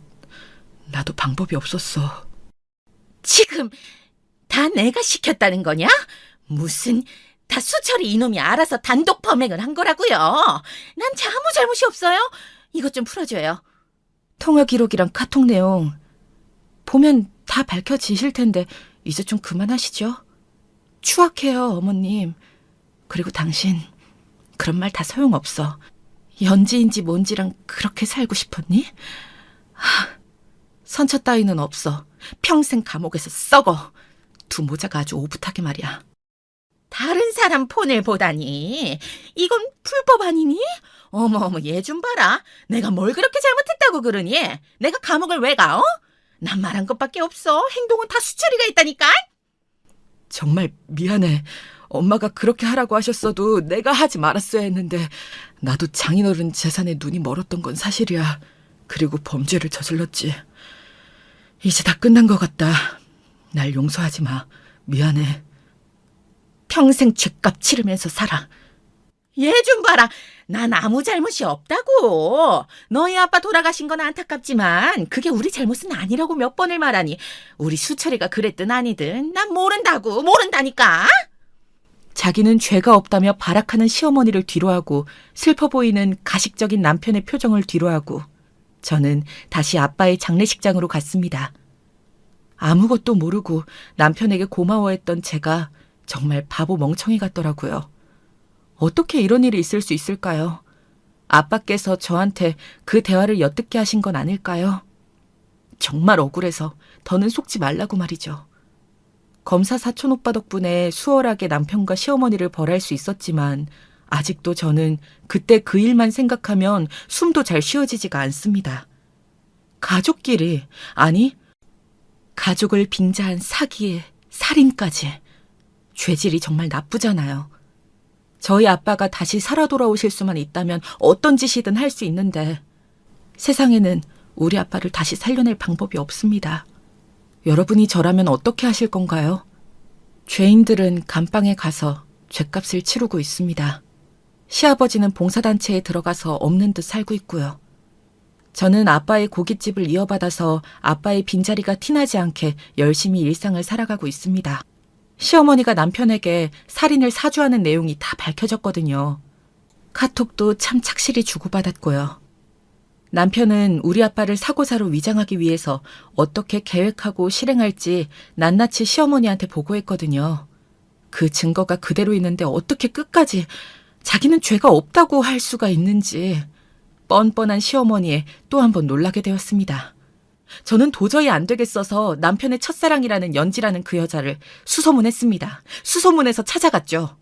나도 방법이 없었어. 지금 다 내가 시켰다는 거냐? 무슨 다 수철이 이놈이 알아서 단독 범행을 한 거라고요. 난 아무 잘못이 없어요. 이것 좀 풀어줘요. 통화 기록이랑 카톡 내용 보면 다 밝혀지실 텐데 이제 좀 그만하시죠. 추악해요, 어머님. 그리고 당신 그런 말 다 소용없어. 연지인지 뭔지랑 그렇게 살고 싶었니? 선처 따위는 없어. 평생 감옥에서 썩어. 두 모자가 아주 오붓하게 말이야. 다른 사람 폰을 보다니. 이건 불법 아니니? 어머 얘 좀 봐라. 내가 뭘 그렇게 잘못했다고 그러니? 내가 감옥을 왜 가? 어? 난 말한 것밖에 없어. 행동은 다 수철이가 있다니까. 정말 미안해. 엄마가 그렇게 하라고 하셨어도 내가 하지 말았어야 했는데 나도 장인어른 재산에 눈이 멀었던 건 사실이야. 그리고 범죄를 저질렀지. 이제 다 끝난 것 같다. 날 용서하지 마. 미안해. 평생 죗값 치르면서 살아. 얘 좀 봐라. 난 아무 잘못이 없다고. 너희 아빠 돌아가신 건 안타깝지만 그게 우리 잘못은 아니라고 몇 번을 말하니 우리 수철이가 그랬든 아니든 난 모른다니까. 자기는 죄가 없다며 발악하는 시어머니를 뒤로하고 슬퍼 보이는 가식적인 남편의 표정을 뒤로하고 저는 다시 아빠의 장례식장으로 갔습니다. 아무것도 모르고 남편에게 고마워했던 제가 정말 바보 멍청이 같더라고요. 어떻게 이런 일이 있을 수 있을까요? 아빠께서 저한테 그 대화를 엿듣게 하신 건 아닐까요? 정말 억울해서 더는 속지 말라고 말이죠. 검사 사촌 오빠 덕분에 수월하게 남편과 시어머니를 벌할 수 있었지만 아직도 저는 그때 그 일만 생각하면 숨도 잘 쉬어지지가 않습니다. 가족끼리, 아니 가족을 빙자한 사기에 살인까지. 죄질이 정말 나쁘잖아요. 저희 아빠가 다시 살아 돌아오실 수만 있다면 어떤 짓이든 할 수 있는데 세상에는 우리 아빠를 다시 살려낼 방법이 없습니다. 여러분이 저라면 어떻게 하실 건가요? 죄인들은 감방에 가서 죗값을 치르고 있습니다. 시아버지는 봉사단체에 들어가서 없는 듯 살고 있고요. 저는 아빠의 고깃집을 이어받아서 아빠의 빈자리가 티나지 않게 열심히 일상을 살아가고 있습니다. 시어머니가 남편에게 살인을 사주하는 내용이 다 밝혀졌거든요. 카톡도 참 착실히 주고받았고요. 남편은 우리 아빠를 사고사로 위장하기 위해서 어떻게 계획하고 실행할지 낱낱이 시어머니한테 보고했거든요. 그 증거가 그대로 있는데 어떻게 끝까지 자기는 죄가 없다고 할 수가 있는지 뻔뻔한 시어머니에 또 한 번 놀라게 되었습니다. 저는 도저히 안 되겠어서 남편의 첫사랑이라는 연지라는 그 여자를 수소문했습니다. 수소문해서 찾아갔죠.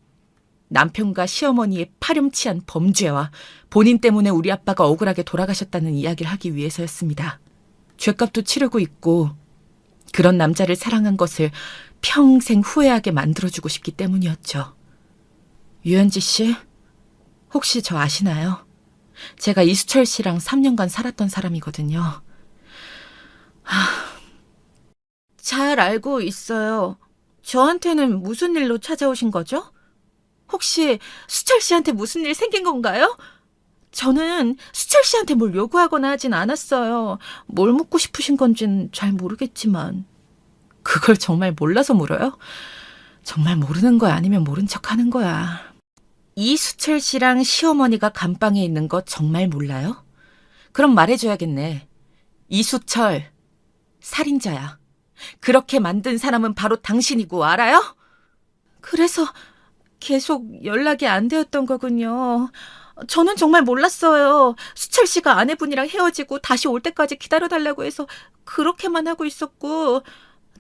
남편과 시어머니의 파렴치한 범죄와 본인 때문에 우리 아빠가 억울하게 돌아가셨다는 이야기를 하기 위해서였습니다. 죗값도 치르고 있고 그런 남자를 사랑한 것을 평생 후회하게 만들어주고 싶기 때문이었죠. 유현지 씨, 혹시 저 아시나요? 제가 이수철 씨랑 3년간 살았던 사람이거든요. 잘 알고 있어요. 저한테는 무슨 일로 찾아오신 거죠? 혹시 수철 씨한테 무슨 일 생긴 건가요? 저는 수철 씨한테 뭘 요구하거나 하진 않았어요. 뭘 묻고 싶으신 건진 잘 모르겠지만. 그걸 정말 몰라서 물어요? 정말 모르는 거야 아니면 모른 척 하는 거야. 이수철 씨랑 시어머니가 감방에 있는 거 정말 몰라요? 그럼 말해줘야겠네. 이수철, 살인자야. 그렇게 만든 사람은 바로 당신이고 알아요? 그래서 계속 연락이 안 되었던 거군요. 저는 정말 몰랐어요. 수철 씨가 아내분이랑 헤어지고 다시 올 때까지 기다려달라고 해서 그렇게만 하고 있었고,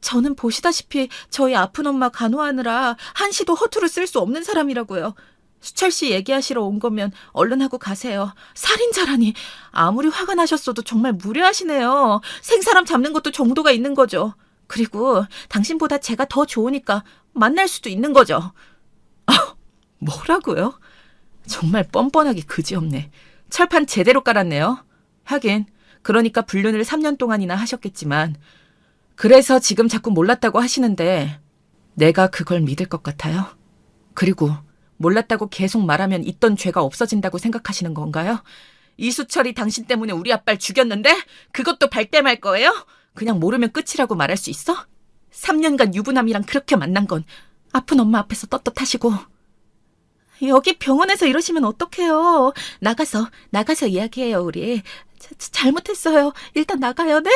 저는 보시다시피 저희 아픈 엄마 간호하느라 한시도 허투루 쓸 수 없는 사람이라고요. 수철 씨 얘기하시러 온 거면 얼른 하고 가세요. 살인자라니. 아무리 화가 나셨어도 정말 무례하시네요. 생사람 잡는 것도 정도가 있는 거죠. 그리고 당신보다 제가 더 좋으니까 만날 수도 있는 거죠. 뭐라고요? 정말 뻔뻔하기 그지없네. 철판 제대로 깔았네요. 하긴 그러니까 불륜을 3년 동안이나 하셨겠지만 그래서 지금 자꾸 몰랐다고 하시는데 내가 그걸 믿을 것 같아요? 그리고 몰랐다고 계속 말하면 있던 죄가 없어진다고 생각하시는 건가요? 이수철이 당신 때문에 우리 아빠를 죽였는데 그것도 발뺌할 거예요? 그냥 모르면 끝이라고 말할 수 있어? 3년간 유부남이랑 그렇게 만난 건 아픈 엄마 앞에서 떳떳하시고. 여기 병원에서 이러시면 어떡해요. 나가서 이야기해요, 우리. 잘못했어요. 일단 나가요, 네?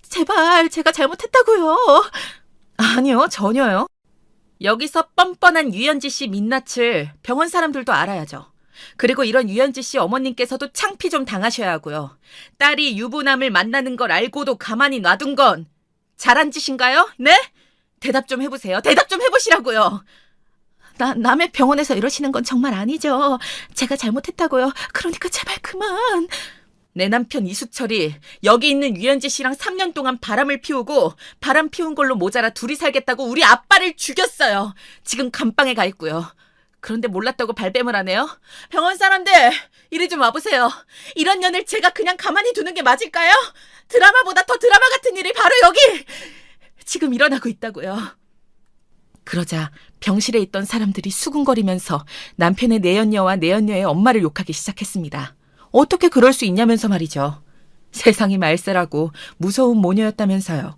제발, 제가 잘못했다고요. 아니요, 전혀요. 여기서 뻔뻔한 유현지 씨 민낯을 병원 사람들도 알아야죠. 그리고 이런 유현지 씨 어머님께서도 창피 좀 당하셔야 하고요. 딸이 유부남을 만나는 걸 알고도 가만히 놔둔 건 잘한 짓인가요? 네? 대답 좀 해보세요. 대답 좀 해보시라고요. 남의 병원에서 이러시는 건 정말 아니죠. 제가 잘못했다고요. 그러니까 제발 그만. 내 남편 이수철이 여기 있는 유현지 씨랑 3년 동안 바람을 피우고 바람 피운 걸로 모자라 둘이 살겠다고 우리 아빠를 죽였어요. 지금 감방에 가 있고요. 그런데 몰랐다고 발뺌을 하네요. 병원 사람들, 이리 좀 와보세요. 이런 년을 제가 그냥 가만히 두는 게 맞을까요? 드라마보다 더 드라마 같은 일이 바로 여기 지금 일어나고 있다고요. 그러자 병실에 있던 사람들이 수군거리면서 남편의 내연녀와 내연녀의 엄마를 욕하기 시작했습니다. 어떻게 그럴 수 있냐면서 말이죠. 세상이 말세라고 무서운 모녀였다면서요.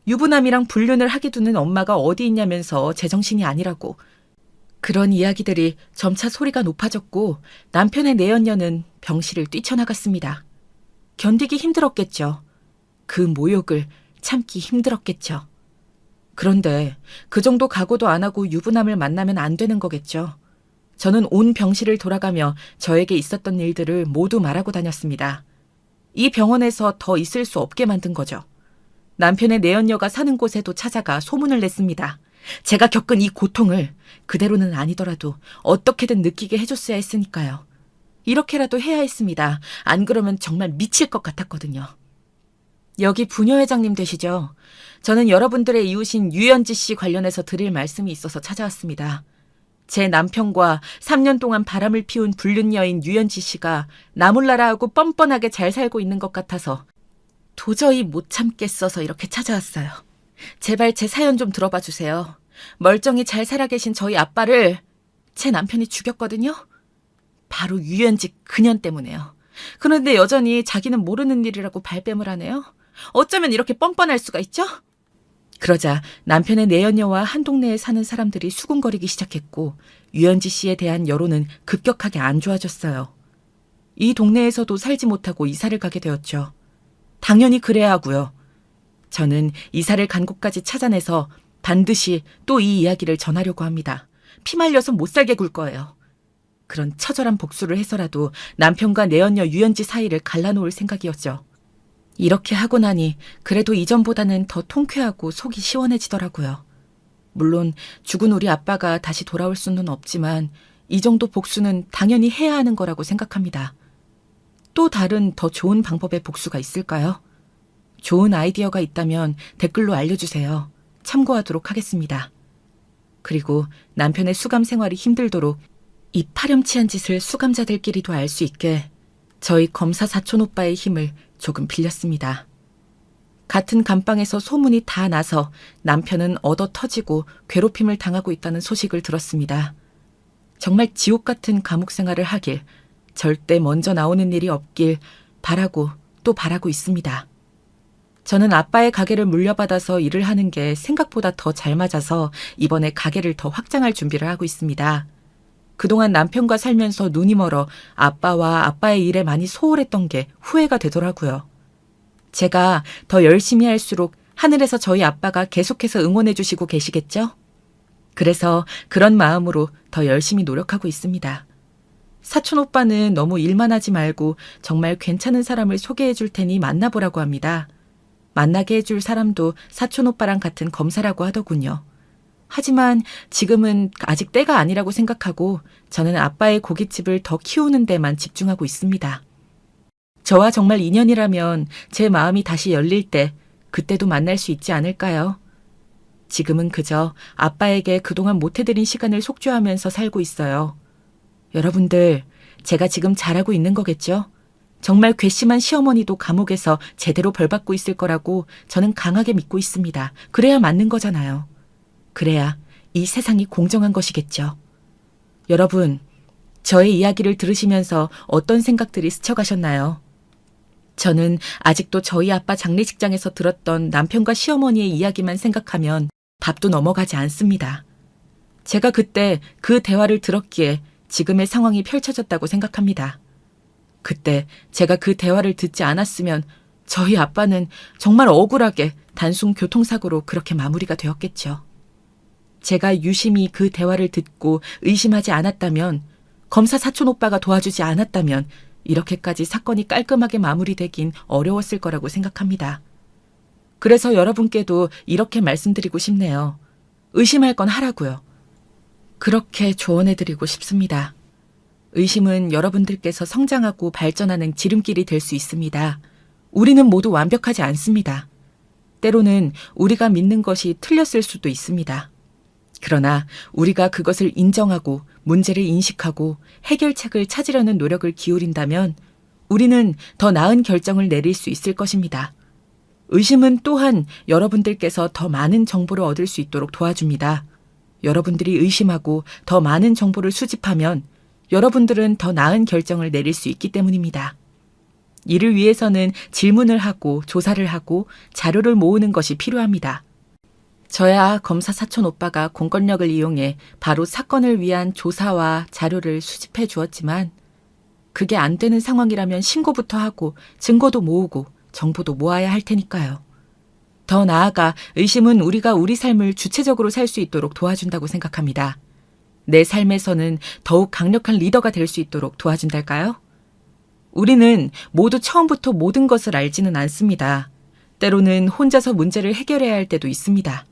유부남이랑 불륜을 하게 두는 엄마가 어디 있냐면서 제정신이 아니라고. 그런 이야기들이 점차 소리가 높아졌고 남편의 내연녀는 병실을 뛰쳐나갔습니다. 견디기 힘들었겠죠. 그 모욕을 참기 힘들었겠죠. 그런데 그 정도 각오도 안 하고 유부남을 만나면 안 되는 거겠죠. 저는 온 병실을 돌아가며 저에게 있었던 일들을 모두 말하고 다녔습니다. 이 병원에서 더 있을 수 없게 만든 거죠. 남편의 내연녀가 사는 곳에도 찾아가 소문을 냈습니다. 제가 겪은 이 고통을 그대로는 아니더라도 어떻게든 느끼게 해줬어야 했으니까요. 이렇게라도 해야 했습니다. 안 그러면 정말 미칠 것 같았거든요. 여기 부녀회장님 되시죠? 저는 여러분들의 이웃인 유현지 씨 관련해서 드릴 말씀이 있어서 찾아왔습니다. 제 남편과 3년 동안 바람을 피운 불륜 여인 유연지 씨가 나몰라라하고 뻔뻔하게 잘 살고 있는 것 같아서 도저히 못 참겠어서 이렇게 찾아왔어요. 제발 제 사연 좀 들어봐 주세요. 멀쩡히 잘 살아계신 저희 아빠를 제 남편이 죽였거든요. 바로 유연지 그년 때문에요. 그런데 여전히 자기는 모르는 일이라고 발뺌을 하네요. 어쩌면 이렇게 뻔뻔할 수가 있죠? 그러자 남편의 내연녀와 한 동네에 사는 사람들이 수군거리기 시작했고 유연지 씨에 대한 여론은 급격하게 안 좋아졌어요. 이 동네에서도 살지 못하고 이사를 가게 되었죠. 당연히 그래야 하고요. 저는 이사를 간 곳까지 찾아내서 반드시 또 이 이야기를 전하려고 합니다. 피말려서 못 살게 굴 거예요. 그런 처절한 복수를 해서라도 남편과 내연녀 유연지 사이를 갈라놓을 생각이었죠. 이렇게 하고 나니 그래도 이전보다는 더 통쾌하고 속이 시원해지더라고요. 물론 죽은 우리 아빠가 다시 돌아올 수는 없지만 이 정도 복수는 당연히 해야 하는 거라고 생각합니다. 또 다른 더 좋은 방법의 복수가 있을까요? 좋은 아이디어가 있다면 댓글로 알려주세요. 참고하도록 하겠습니다. 그리고 남편의 수감 생활이 힘들도록 이 파렴치한 짓을 수감자들끼리도 알 수 있게 저희 검사 사촌 오빠의 힘을 조금 빌렸습니다. 같은 감방에서 소문이 다 나서 남편은 얻어 터지고 괴롭힘을 당하고 있다는 소식을 들었습니다. 정말 지옥 같은 감옥 생활을 하길, 절대 먼저 나오는 일이 없길 바라고 또 바라고 있습니다. 저는 아빠의 가게를 물려받아서 일을 하는 게 생각보다 더 잘 맞아서 이번에 가게를 더 확장할 준비를 하고 있습니다. 그동안 남편과 살면서 눈이 멀어 아빠와 아빠의 일에 많이 소홀했던 게 후회가 되더라고요. 제가 더 열심히 할수록 하늘에서 저희 아빠가 계속해서 응원해 주시고 계시겠죠? 그래서 그런 마음으로 더 열심히 노력하고 있습니다. 사촌 오빠는 너무 일만 하지 말고 정말 괜찮은 사람을 소개해 줄 테니 만나보라고 합니다. 만나게 해줄 사람도 사촌 오빠랑 같은 검사라고 하더군요. 하지만 지금은 아직 때가 아니라고 생각하고 저는 아빠의 고깃집을 더 키우는 데만 집중하고 있습니다. 저와 정말 인연이라면 제 마음이 다시 열릴 때 그때도 만날 수 있지 않을까요? 지금은 그저 아빠에게 그동안 못해드린 시간을 속죄하면서 살고 있어요. 여러분들, 제가 지금 잘하고 있는 거겠죠? 정말 괘씸한 시어머니도 감옥에서 제대로 벌받고 있을 거라고 저는 강하게 믿고 있습니다. 그래야 맞는 거잖아요. 그래야 이 세상이 공정한 것이겠죠. 여러분, 저의 이야기를 들으시면서 어떤 생각들이 스쳐가셨나요? 저는 아직도 저희 아빠 장례식장에서 들었던 남편과 시어머니의 이야기만 생각하면 밥도 넘어가지 않습니다. 제가 그때 그 대화를 들었기에 지금의 상황이 펼쳐졌다고 생각합니다. 그때 제가 그 대화를 듣지 않았으면 저희 아빠는 정말 억울하게 단순 교통사고로 그렇게 마무리가 되었겠죠. 제가 유심히 그 대화를 듣고 의심하지 않았다면, 검사 사촌 오빠가 도와주지 않았다면 이렇게까지 사건이 깔끔하게 마무리되긴 어려웠을 거라고 생각합니다. 그래서 여러분께도 이렇게 말씀드리고 싶네요. 의심할 건 하라고요. 그렇게 조언해드리고 싶습니다. 의심은 여러분들께서 성장하고 발전하는 지름길이 될 수 있습니다. 우리는 모두 완벽하지 않습니다. 때로는 우리가 믿는 것이 틀렸을 수도 있습니다. 그러나 우리가 그것을 인정하고 문제를 인식하고 해결책을 찾으려는 노력을 기울인다면 우리는 더 나은 결정을 내릴 수 있을 것입니다. 의심은 또한 여러분들께서 더 많은 정보를 얻을 수 있도록 도와줍니다. 여러분들이 의심하고 더 많은 정보를 수집하면 여러분들은 더 나은 결정을 내릴 수 있기 때문입니다. 이를 위해서는 질문을 하고 조사를 하고 자료를 모으는 것이 필요합니다. 저야 검사 사촌 오빠가 공권력을 이용해 바로 사건을 위한 조사와 자료를 수집해 주었지만 그게 안 되는 상황이라면 신고부터 하고 증거도 모으고 정보도 모아야 할 테니까요. 더 나아가 의심은 우리가 우리 삶을 주체적으로 살 수 있도록 도와준다고 생각합니다. 내 삶에서는 더욱 강력한 리더가 될 수 있도록 도와준달까요? 우리는 모두 처음부터 모든 것을 알지는 않습니다. 때로는 혼자서 문제를 해결해야 할 때도 있습니다.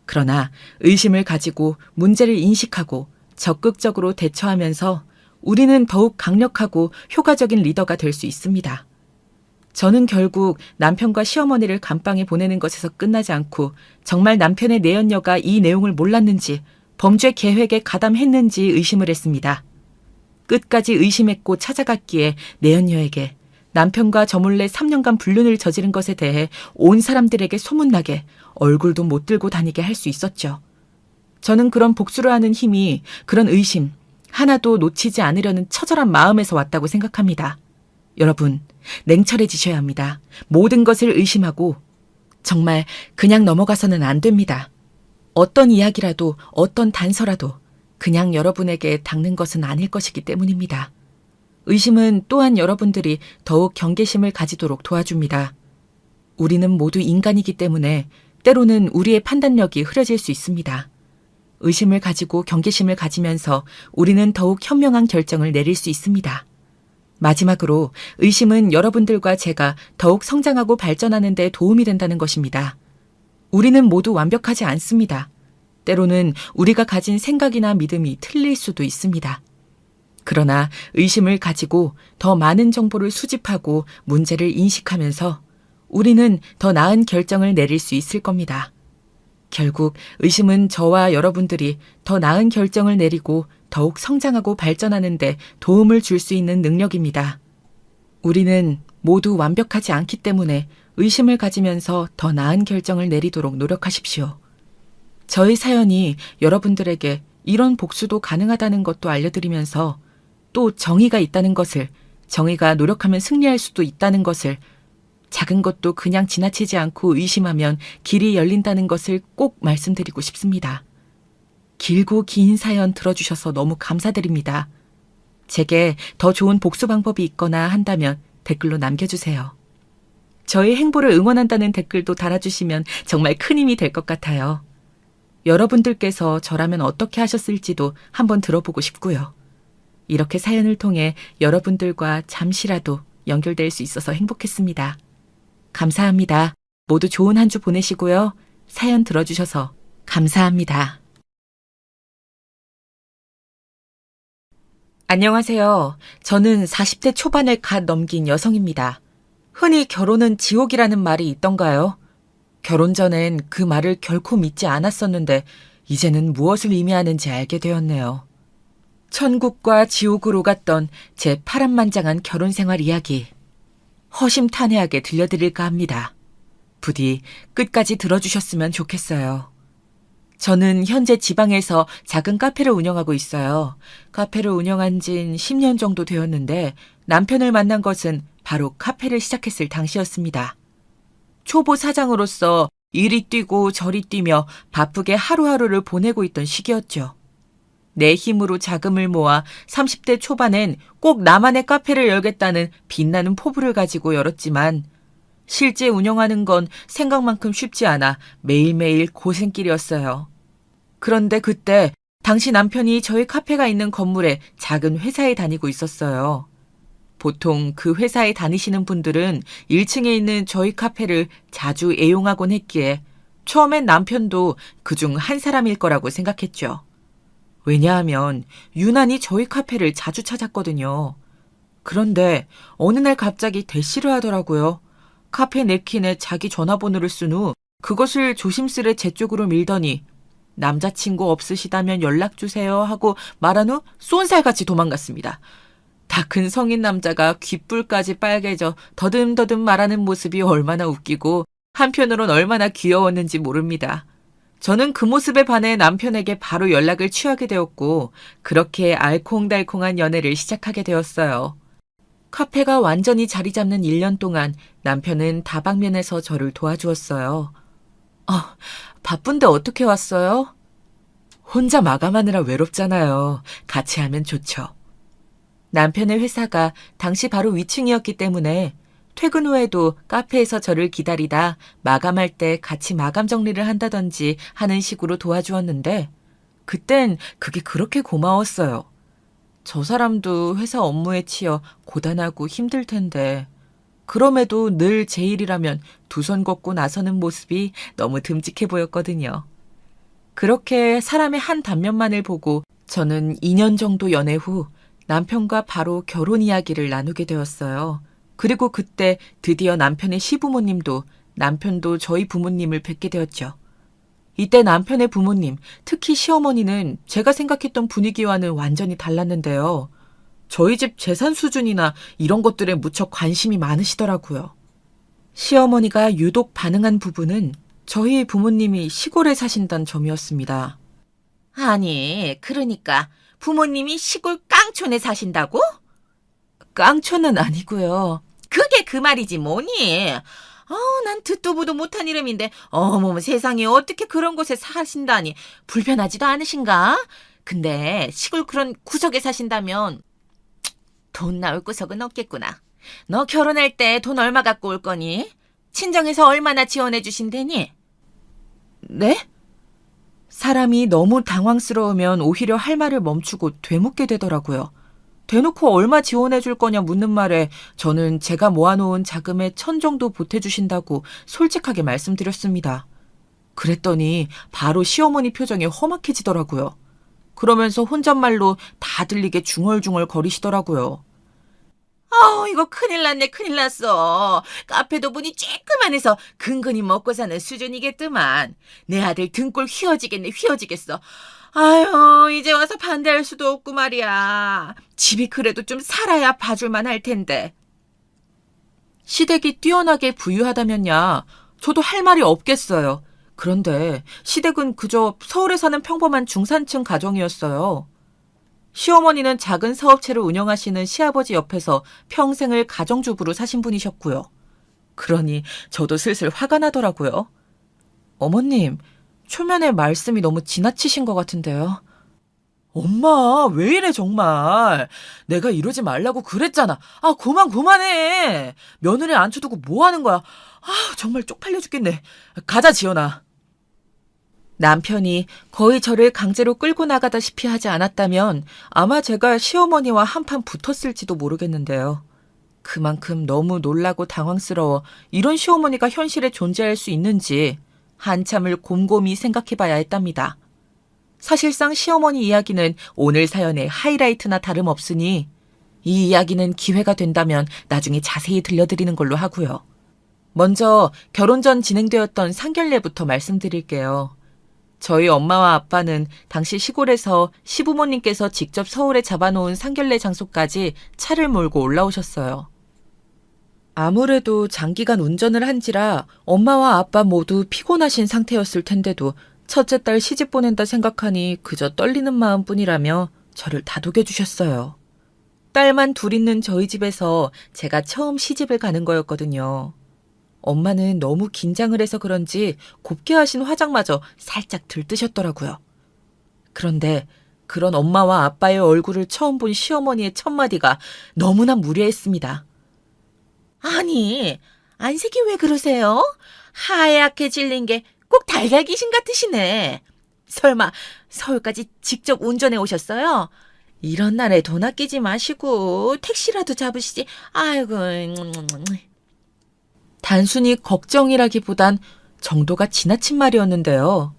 그러나 의심을 가지고 문제를 인식하고 적극적으로 대처하면서 우리는 더욱 강력하고 효과적인 리더가 될 수 있습니다. 저는 결국 남편과 시어머니를 감방에 보내는 것에서 끝나지 않고 정말 남편의 내연녀가 이 내용을 몰랐는지 범죄 계획에 가담했는지 의심을 했습니다. 끝까지 의심했고 찾아갔기에 내연녀에게 남편과 저 몰래 3년간 불륜을 저지른 것에 대해 온 사람들에게 소문나게 얼굴도 못 들고 다니게 할 수 있었죠. 저는 그런 복수를 하는 힘이 그런 의심 하나도 놓치지 않으려는 처절한 마음에서 왔다고 생각합니다. 여러분, 냉철해지셔야 합니다. 모든 것을 의심하고 정말 그냥 넘어가서는 안 됩니다. 어떤 이야기라도 어떤 단서라도 그냥 여러분에게 닿는 것은 아닐 것이기 때문입니다. 의심은 또한 여러분들이 더욱 경계심을 가지도록 도와줍니다. 우리는 모두 인간이기 때문에 때로는 우리의 판단력이 흐려질 수 있습니다. 의심을 가지고 경계심을 가지면서 우리는 더욱 현명한 결정을 내릴 수 있습니다. 마지막으로 의심은 여러분들과 제가 더욱 성장하고 발전하는 데 도움이 된다는 것입니다. 우리는 모두 완벽하지 않습니다. 때로는 우리가 가진 생각이나 믿음이 틀릴 수도 있습니다. 그러나 의심을 가지고 더 많은 정보를 수집하고 문제를 인식하면서 우리는 더 나은 결정을 내릴 수 있을 겁니다. 결국 의심은 저와 여러분들이 더 나은 결정을 내리고 더욱 성장하고 발전하는 데 도움을 줄 수 있는 능력입니다. 우리는 모두 완벽하지 않기 때문에 의심을 가지면서 더 나은 결정을 내리도록 노력하십시오. 저의 사연이 여러분들에게 이런 복수도 가능하다는 것도 알려드리면서 또 정의가 있다는 것을, 정의가 노력하면 승리할 수도 있다는 것을, 작은 것도 그냥 지나치지 않고 의심하면 길이 열린다는 것을 꼭 말씀드리고 싶습니다. 길고 긴 사연 들어주셔서 너무 감사드립니다. 제게 더 좋은 복수 방법이 있거나 한다면 댓글로 남겨주세요. 저의 행보를 응원한다는 댓글도 달아주시면 정말 큰 힘이 될 것 같아요. 여러분들께서 저라면 어떻게 하셨을지도 한번 들어보고 싶고요. 이렇게 사연을 통해 여러분들과 잠시라도 연결될 수 있어서 행복했습니다. 감사합니다. 모두 좋은 한 주 보내시고요. 사연 들어주셔서 감사합니다. 안녕하세요. 저는 40대 초반을 갓 넘긴 여성입니다. 흔히 결혼은 지옥이라는 말이 있던가요? 결혼 전엔 그 말을 결코 믿지 않았었는데 이제는 무엇을 의미하는지 알게 되었네요. 천국과 지옥으로 갔던 제 파란만장한 결혼 생활 이야기. 허심탄회하게 들려드릴까 합니다. 부디 끝까지 들어주셨으면 좋겠어요. 저는 현재 지방에서 작은 카페를 운영하고 있어요. 카페를 운영한 진 10년 정도 되었는데 남편을 만난 것은 바로 카페를 시작했을 당시였습니다. 초보 사장으로서 이리 뛰고 저리 뛰며 바쁘게 하루하루를 보내고 있던 시기였죠. 내 힘으로 자금을 모아 30대 초반엔 꼭 나만의 카페를 열겠다는 빛나는 포부를 가지고 열었지만 실제 운영하는 건 생각만큼 쉽지 않아 매일매일 고생길이었어요. 그런데 그때 당시 남편이 저희 카페가 있는 건물에 작은 회사에 다니고 있었어요. 보통 그 회사에 다니시는 분들은 1층에 있는 저희 카페를 자주 애용하곤 했기에 처음엔 남편도 그중 한 사람일 거라고 생각했죠. 왜냐하면 유난히 저희 카페를 자주 찾았거든요. 그런데 어느 날 갑자기 대시를 하더라고요. 카페 냅킨에 자기 전화번호를 쓴 후 그것을 조심스레 제 쪽으로 밀더니 남자친구 없으시다면 연락주세요 하고 말한 후 쏜살같이 도망갔습니다. 다 큰 성인 남자가 귓불까지 빨개져 더듬더듬 말하는 모습이 얼마나 웃기고 한편으론 얼마나 귀여웠는지 모릅니다. 저는 그 모습에 반해 남편에게 바로 연락을 취하게 되었고 그렇게 알콩달콩한 연애를 시작하게 되었어요. 카페가 완전히 자리 잡는 1년 동안 남편은 다방면에서 저를 도와주었어요. 바쁜데 어떻게 왔어요? 혼자 마감하느라 외롭잖아요. 같이 하면 좋죠. 남편의 회사가 당시 바로 위층이었기 때문에 퇴근 후에도 카페에서 저를 기다리다 마감할 때 같이 마감 정리를 한다든지 하는 식으로 도와주었는데 그땐 그게 그렇게 고마웠어요. 저 사람도 회사 업무에 치여 고단하고 힘들 텐데 그럼에도 늘 제 일이라면 두 손 걷고 나서는 모습이 너무 듬직해 보였거든요. 그렇게 사람의 한 단면만을 보고 저는 2년 정도 연애 후 남편과 바로 결혼 이야기를 나누게 되었어요. 그리고 그때 드디어 남편의 시부모님도 남편도 저희 부모님을 뵙게 되었죠. 이때 남편의 부모님, 특히 시어머니는 제가 생각했던 분위기와는 완전히 달랐는데요. 저희 집 재산 수준이나 이런 것들에 무척 관심이 많으시더라고요. 시어머니가 유독 반응한 부분은 저희 부모님이 시골에 사신다는 점이었습니다. 아니, 그러니까 부모님이 시골 깡촌에 사신다고? 깡촌은 아니고요. 그게 그 말이지 뭐니? 난 듣도 보도 못한 이름인데 어머머 세상에 어떻게 그런 곳에 사신다니 불편하지도 않으신가? 근데 시골 그런 구석에 사신다면 돈 나올 구석은 없겠구나. 너 결혼할 때 돈 얼마 갖고 올 거니? 친정에서 얼마나 지원해 주신대니? 네? 사람이 너무 당황스러우면 오히려 할 말을 멈추고 되묻게 되더라고요. 대놓고 얼마 지원해 줄 거냐 묻는 말에 저는 제가 모아놓은 자금의 1,000 정도 보태주신다고 솔직하게 말씀드렸습니다. 그랬더니 바로 시어머니 표정이 험악해지더라고요. 그러면서 혼잣말로 다 들리게 중얼중얼 거리시더라고요. 이거 큰일 났네, 큰일 났어. 카페도 문이 쬐끄만해서 근근히 먹고 사는 수준이겠더만. 내 아들 등골 휘어지겠네, 휘어지겠어. 아유, 이제 와서 반대할 수도 없고 말이야. 집이 그래도 좀 살아야 봐줄만 할 텐데. 시댁이 뛰어나게 부유하다면야 저도 할 말이 없겠어요. 그런데 시댁은 그저 서울에 사는 평범한 중산층 가정이었어요. 시어머니는 작은 사업체를 운영하시는 시아버지 옆에서 평생을 가정주부로 사신 분이셨고요. 그러니 저도 슬슬 화가 나더라고요. 어머님, 초면에 말씀이 너무 지나치신 것 같은데요. 엄마, 왜 이래 정말. 내가 이러지 말라고 그랬잖아. 그만해. 며느리 앉혀두고 뭐 하는 거야. 정말 쪽팔려 죽겠네. 가자, 지연아. 남편이 거의 저를 강제로 끌고 나가다시피 하지 않았다면 아마 제가 시어머니와 한판 붙었을지도 모르겠는데요. 그만큼 너무 놀라고 당황스러워 이런 시어머니가 현실에 존재할 수 있는지 한참을 곰곰이 생각해봐야 했답니다. 사실상 시어머니 이야기는 오늘 사연의 하이라이트나 다름없으니 이 이야기는 기회가 된다면 나중에 자세히 들려드리는 걸로 하고요. 먼저 결혼 전 진행되었던 상견례부터 말씀드릴게요. 저희 엄마와 아빠는 당시 시골에서 시부모님께서 직접 서울에 잡아놓은 상견례 장소까지 차를 몰고 올라오셨어요. 아무래도 장기간 운전을 한지라 엄마와 아빠 모두 피곤하신 상태였을 텐데도 첫째 딸 시집 보낸다 생각하니 그저 떨리는 마음뿐이라며 저를 다독여 주셨어요. 딸만 둘 있는 저희 집에서 제가 처음 시집을 가는 거였거든요. 엄마는 너무 긴장을 해서 그런지 곱게 하신 화장마저 살짝 들뜨셨더라고요. 그런데 그런 엄마와 아빠의 얼굴을 처음 본 시어머니의 첫마디가 너무나 무례했습니다. 아니, 안색이 왜 그러세요? 하얗게 질린 게 꼭 달걀 귀신 같으시네. 설마 서울까지 직접 운전해 오셨어요? 이런 날에 돈 아끼지 마시고 택시라도 잡으시지. 아이고. 단순히 걱정이라기보단 정도가 지나친 말이었는데요.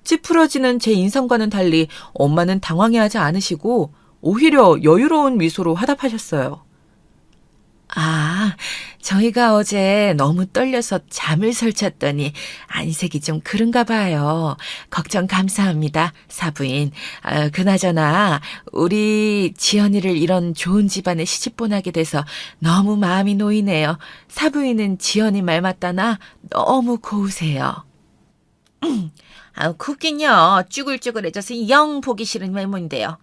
찌푸러지는 제 인상과는 달리 엄마는 당황해하지 않으시고 오히려 여유로운 미소로 화답하셨어요. 저희가 어제 너무 떨려서 잠을 설쳤더니 안색이 좀 그런가 봐요. 걱정 감사합니다, 사부인. 그나저나 우리 지연이를 이런 좋은 집안에 시집 보내게 돼서 너무 마음이 놓이네요. 사부인은 지연이 말 맞다나 너무 고우세요. 굽긴요. 쭈글쭈글해져서 영 보기 싫은 외모인데요.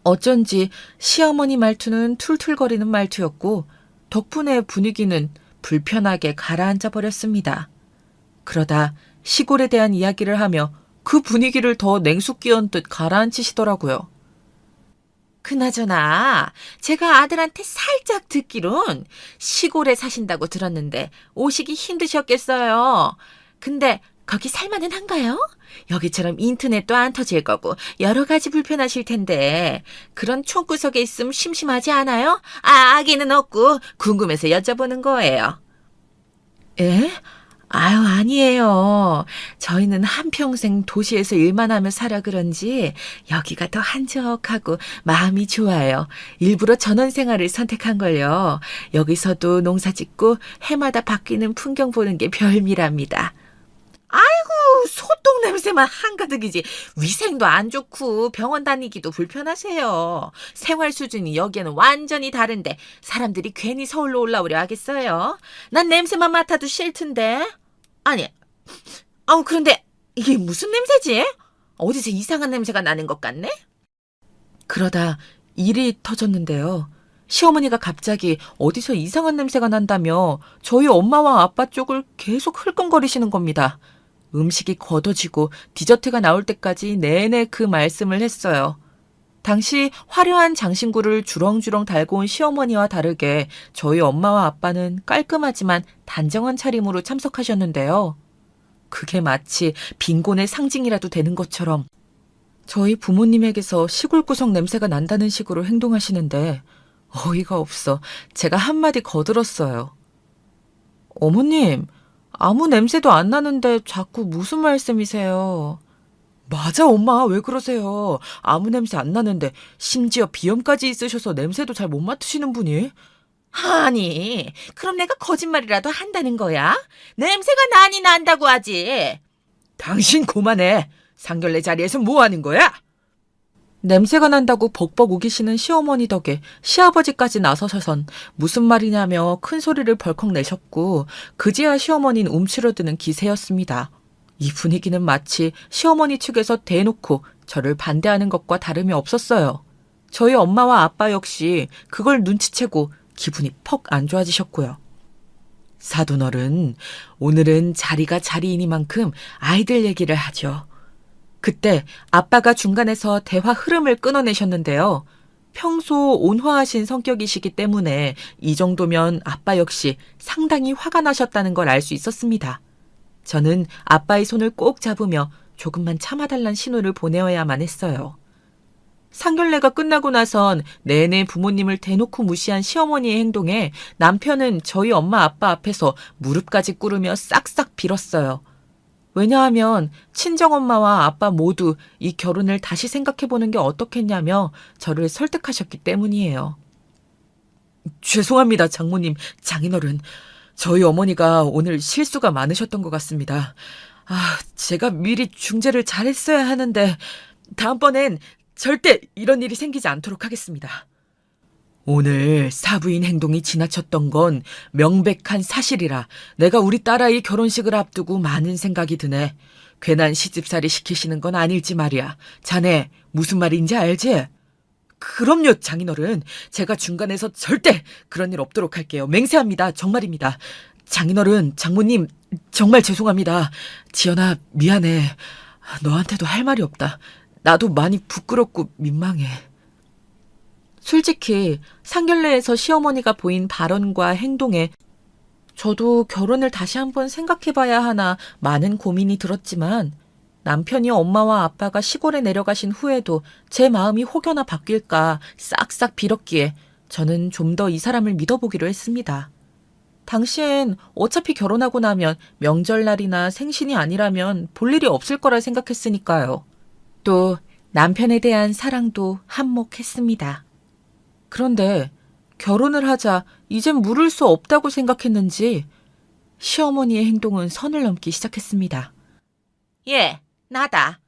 어쩐지 시어머니 말투는 툴툴거리는 말투였고 덕분에 분위기는 불편하게 가라앉아 버렸습니다. 그러다 시골에 대한 이야기를 하며 그 분위기를 더 냉수 끼얹듯 가라앉히시더라고요. 그나저나 제가 아들한테 살짝 듣기론 시골에 사신다고 들었는데 오시기 힘드셨겠어요. 근데 거기 살만은 한가요? 여기처럼 인터넷도 안 터질 거고 여러 가지 불편하실 텐데 그런 촌구석에 있으면 심심하지 않아요? 아기는 없고 궁금해서 여쭤보는 거예요. 에? 아니에요. 저희는 한평생 도시에서 일만 하며 살아 그런지 여기가 더 한적하고 마음이 좋아요. 일부러 전원 생활을 선택한 걸요. 여기서도 농사 짓고 해마다 바뀌는 풍경 보는 게 별미랍니다. 소똥 냄새만 한가득이지. 위생도 안 좋고 병원 다니기도 불편하세요. 생활 수준이 여기에는 완전히 다른데 사람들이 괜히 서울로 올라오려 하겠어요? 난 냄새만 맡아도 싫던데. 아니, 그런데 이게 무슨 냄새지? 어디서 이상한 냄새가 나는 것 같네? 그러다 일이 터졌는데요. 시어머니가 갑자기 어디서 이상한 냄새가 난다며 저희 엄마와 아빠 쪽을 계속 흘끔거리시는 겁니다. 음식이 걷어지고 디저트가 나올 때까지 내내 그 말씀을 했어요. 당시 화려한 장신구를 주렁주렁 달고 온 시어머니와 다르게 저희 엄마와 아빠는 깔끔하지만 단정한 차림으로 참석하셨는데요. 그게 마치 빈곤의 상징이라도 되는 것처럼 저희 부모님에게서 시골 구석 냄새가 난다는 식으로 행동하시는데 어이가 없어 제가 한마디 거들었어요. 어머님, 아무 냄새도 안 나는데 자꾸 무슨 말씀이세요? 맞아, 엄마. 왜 그러세요? 아무 냄새 안 나는데 심지어 비염까지 있으셔서 냄새도 잘 못 맡으시는 분이? 아니, 그럼 내가 거짓말이라도 한다는 거야? 냄새가 나니 난다고 하지. 당신 그만해. 상견례 자리에서 뭐 하는 거야? 냄새가 난다고 벅벅 우기시는 시어머니 덕에 시아버지까지 나서셔선 무슨 말이냐며 큰 소리를 벌컥 내셨고 그제야 시어머니는 움츠러드는 기세였습니다. 이 분위기는 마치 시어머니 측에서 대놓고 저를 반대하는 것과 다름이 없었어요. 저희 엄마와 아빠 역시 그걸 눈치채고 기분이 퍽 안 좋아지셨고요. 사돈어른, 오늘은 자리가 자리이니만큼 아이들 얘기를 하죠. 그때 아빠가 중간에서 대화 흐름을 끊어내셨는데요. 평소 온화하신 성격이시기 때문에 이 정도면 아빠 역시 상당히 화가 나셨다는 걸 알 수 있었습니다. 저는 아빠의 손을 꼭 잡으며 조금만 참아달란 신호를 보내어야만 했어요. 상견례가 끝나고 나선 내내 부모님을 대놓고 무시한 시어머니의 행동에 남편은 저희 엄마 아빠 앞에서 무릎까지 꿇으며 싹싹 빌었어요. 왜냐하면 친정엄마와 아빠 모두 이 결혼을 다시 생각해보는 게 어떻겠냐며 저를 설득하셨기 때문이에요. 죄송합니다, 장모님, 장인어른. 저희 어머니가 오늘 실수가 많으셨던 것 같습니다. 제가 미리 중재를 잘했어야 하는데 다음번엔 절대 이런 일이 생기지 않도록 하겠습니다. 오늘 사부인 행동이 지나쳤던 건 명백한 사실이라 내가 우리 딸아이 결혼식을 앞두고 많은 생각이 드네. 괜한 시집살이 시키시는 건 아닐지 말이야. 자네 무슨 말인지 알지? 그럼요, 장인어른. 제가 중간에서 절대 그런 일 없도록 할게요. 맹세합니다. 정말입니다. 장인어른, 장모님 정말 죄송합니다. 지연아, 미안해. 너한테도 할 말이 없다. 나도 많이 부끄럽고 민망해. 솔직히 상견례에서 시어머니가 보인 발언과 행동에 저도 결혼을 다시 한번 생각해봐야 하나 많은 고민이 들었지만 남편이 엄마와 아빠가 시골에 내려가신 후에도 제 마음이 혹여나 바뀔까 싹싹 빌었기에 저는 좀 더 이 사람을 믿어보기로 했습니다. 당시엔 어차피 결혼하고 나면 명절날이나 생신이 아니라면 볼 일이 없을 거라 생각했으니까요. 또 남편에 대한 사랑도 한몫했습니다. 그런데 결혼을 하자 이젠 물을 수 없다고 생각했는지 시어머니의 행동은 선을 넘기 시작했습니다. 예, 나다.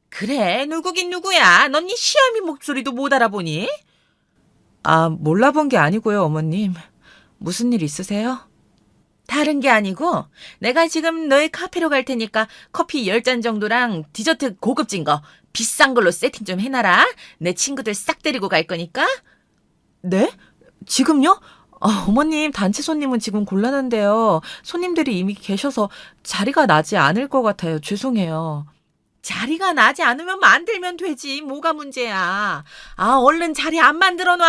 그래, 누구긴 누구야. 넌 네 시어미 목소리도 못 알아보니? 몰라본 게 아니고요, 어머님. 무슨 일 있으세요? 다른 게 아니고 내가 지금 너희 카페로 갈 테니까 커피 10잔 정도랑 디저트 고급진 거 비싼 걸로 세팅 좀 해놔라. 내 친구들 싹 데리고 갈 거니까. 네? 지금요? 어머님, 단체 손님은 지금 곤란한데요. 손님들이 이미 계셔서 자리가 나지 않을 것 같아요. 죄송해요. 자리가 나지 않으면 만들면 되지. 뭐가 문제야. 얼른 자리 안 만들어 놔?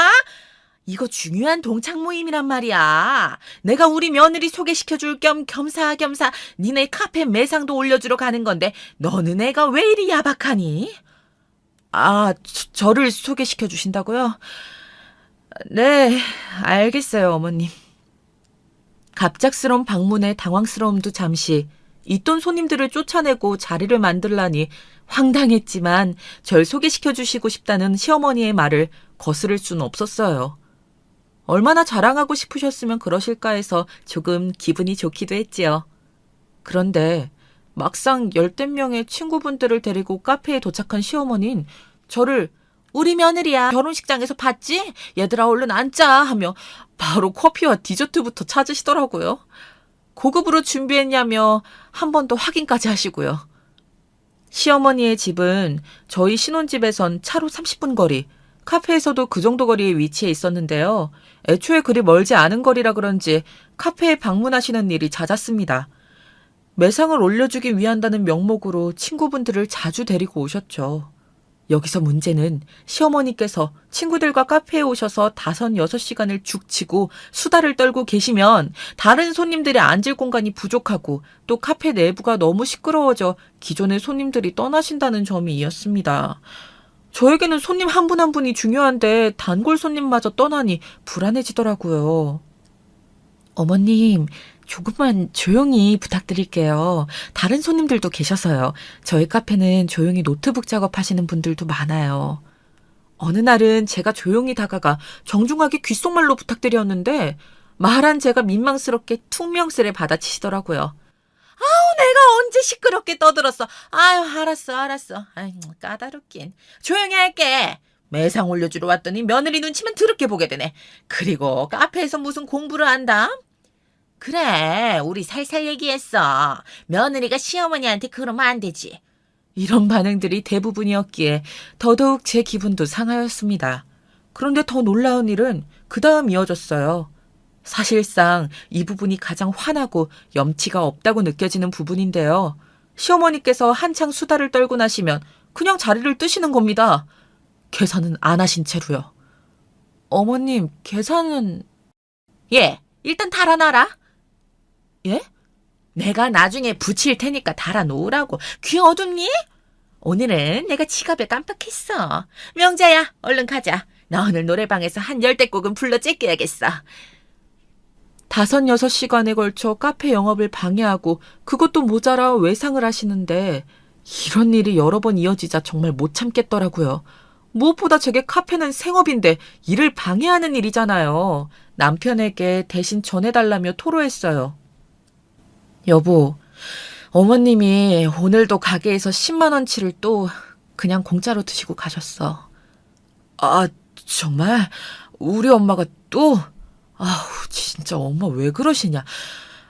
이거 중요한 동창 모임이란 말이야. 내가 우리 며느리 소개시켜줄 겸 겸사겸사 니네 카페 매상도 올려주러 가는 건데 너는 애가 왜 이리 야박하니? 저를 소개시켜 주신다고요? 네, 알겠어요, 어머님. 갑작스러운 방문에 당황스러움도 잠시, 있던 손님들을 쫓아내고 자리를 만들라니 황당했지만 절 소개시켜 주시고 싶다는 시어머니의 말을 거스를 수는 없었어요. 얼마나 자랑하고 싶으셨으면 그러실까 해서 조금 기분이 좋기도 했지요. 그런데 막상 열댓 명의 친구분들을 데리고 카페에 도착한 시어머니는 저를 우리 며느리야 결혼식장에서 봤지? 얘들아 얼른 앉자 하며 바로 커피와 디저트부터 찾으시더라고요. 고급으로 준비했냐며 한 번 더 확인까지 하시고요. 시어머니의 집은 저희 신혼집에선 차로 30분 거리, 카페에서도 그 정도 거리에 위치해 있었는데요. 애초에 그리 멀지 않은 거리라 그런지 카페에 방문하시는 일이 잦았습니다. 매상을 올려주기 위한다는 명목으로 친구분들을 자주 데리고 오셨죠. 여기서 문제는 시어머니께서 친구들과 카페에 오셔서 5, 6시간을 죽치고 수다를 떨고 계시면 다른 손님들이 앉을 공간이 부족하고 또 카페 내부가 너무 시끄러워져 기존의 손님들이 떠나신다는 점이었습니다. 저에게는 손님 한 분 한 분이 중요한데 단골 손님마저 떠나니 불안해지더라고요. 어머님, 조금만 조용히 부탁드릴게요. 다른 손님들도 계셔서요. 저희 카페는 조용히 노트북 작업하시는 분들도 많아요. 어느 날은 제가 조용히 다가가 정중하게 귓속말로 부탁드렸는데 말한 제가 민망스럽게 퉁명스레 받아치시더라고요. 아우, 내가 언제 시끄럽게 떠들었어. 아유, 알았어. 아이, 까다롭긴. 조용히 할게. 매상 올려주러 왔더니 며느리 눈치만 더럽게 보게 되네. 그리고 카페에서 무슨 공부를 한다? 그래, 우리 살살 얘기했어. 며느리가 시어머니한테 그러면 안 되지. 이런 반응들이 대부분이었기에 더더욱 제 기분도 상하였습니다. 그런데 더 놀라운 일은 그 다음 이어졌어요. 사실상 이 부분이 가장 화나고 염치가 없다고 느껴지는 부분인데요. 시어머니께서 한창 수다를 떨고 나시면 그냥 자리를 뜨시는 겁니다. 계산은 안 하신 채로요. 어머님, 계산은... 예, 일단 달아놔라. 예? 내가 나중에 붙일 테니까 달아놓으라고. 귀 어둡니? 오늘은 내가 지갑에 깜빡했어. 명자야, 얼른 가자. 나 오늘 노래방에서 한 10대곡은 불러 제껴야겠어. 5, 6시간에 걸쳐 카페 영업을 방해하고 그것도 모자라 외상을 하시는데 이런 일이 여러 번 이어지자 정말 못 참겠더라고요. 무엇보다 제게 카페는 생업인데 일을 방해하는 일이잖아요. 남편에게 대신 전해달라며 토로했어요. 여보, 어머님이 오늘도 가게에서 10만 원치를 또 그냥 공짜로 드시고 가셨어. 아, 정말? 우리 엄마가 또? 아우, 진짜 엄마 왜 그러시냐.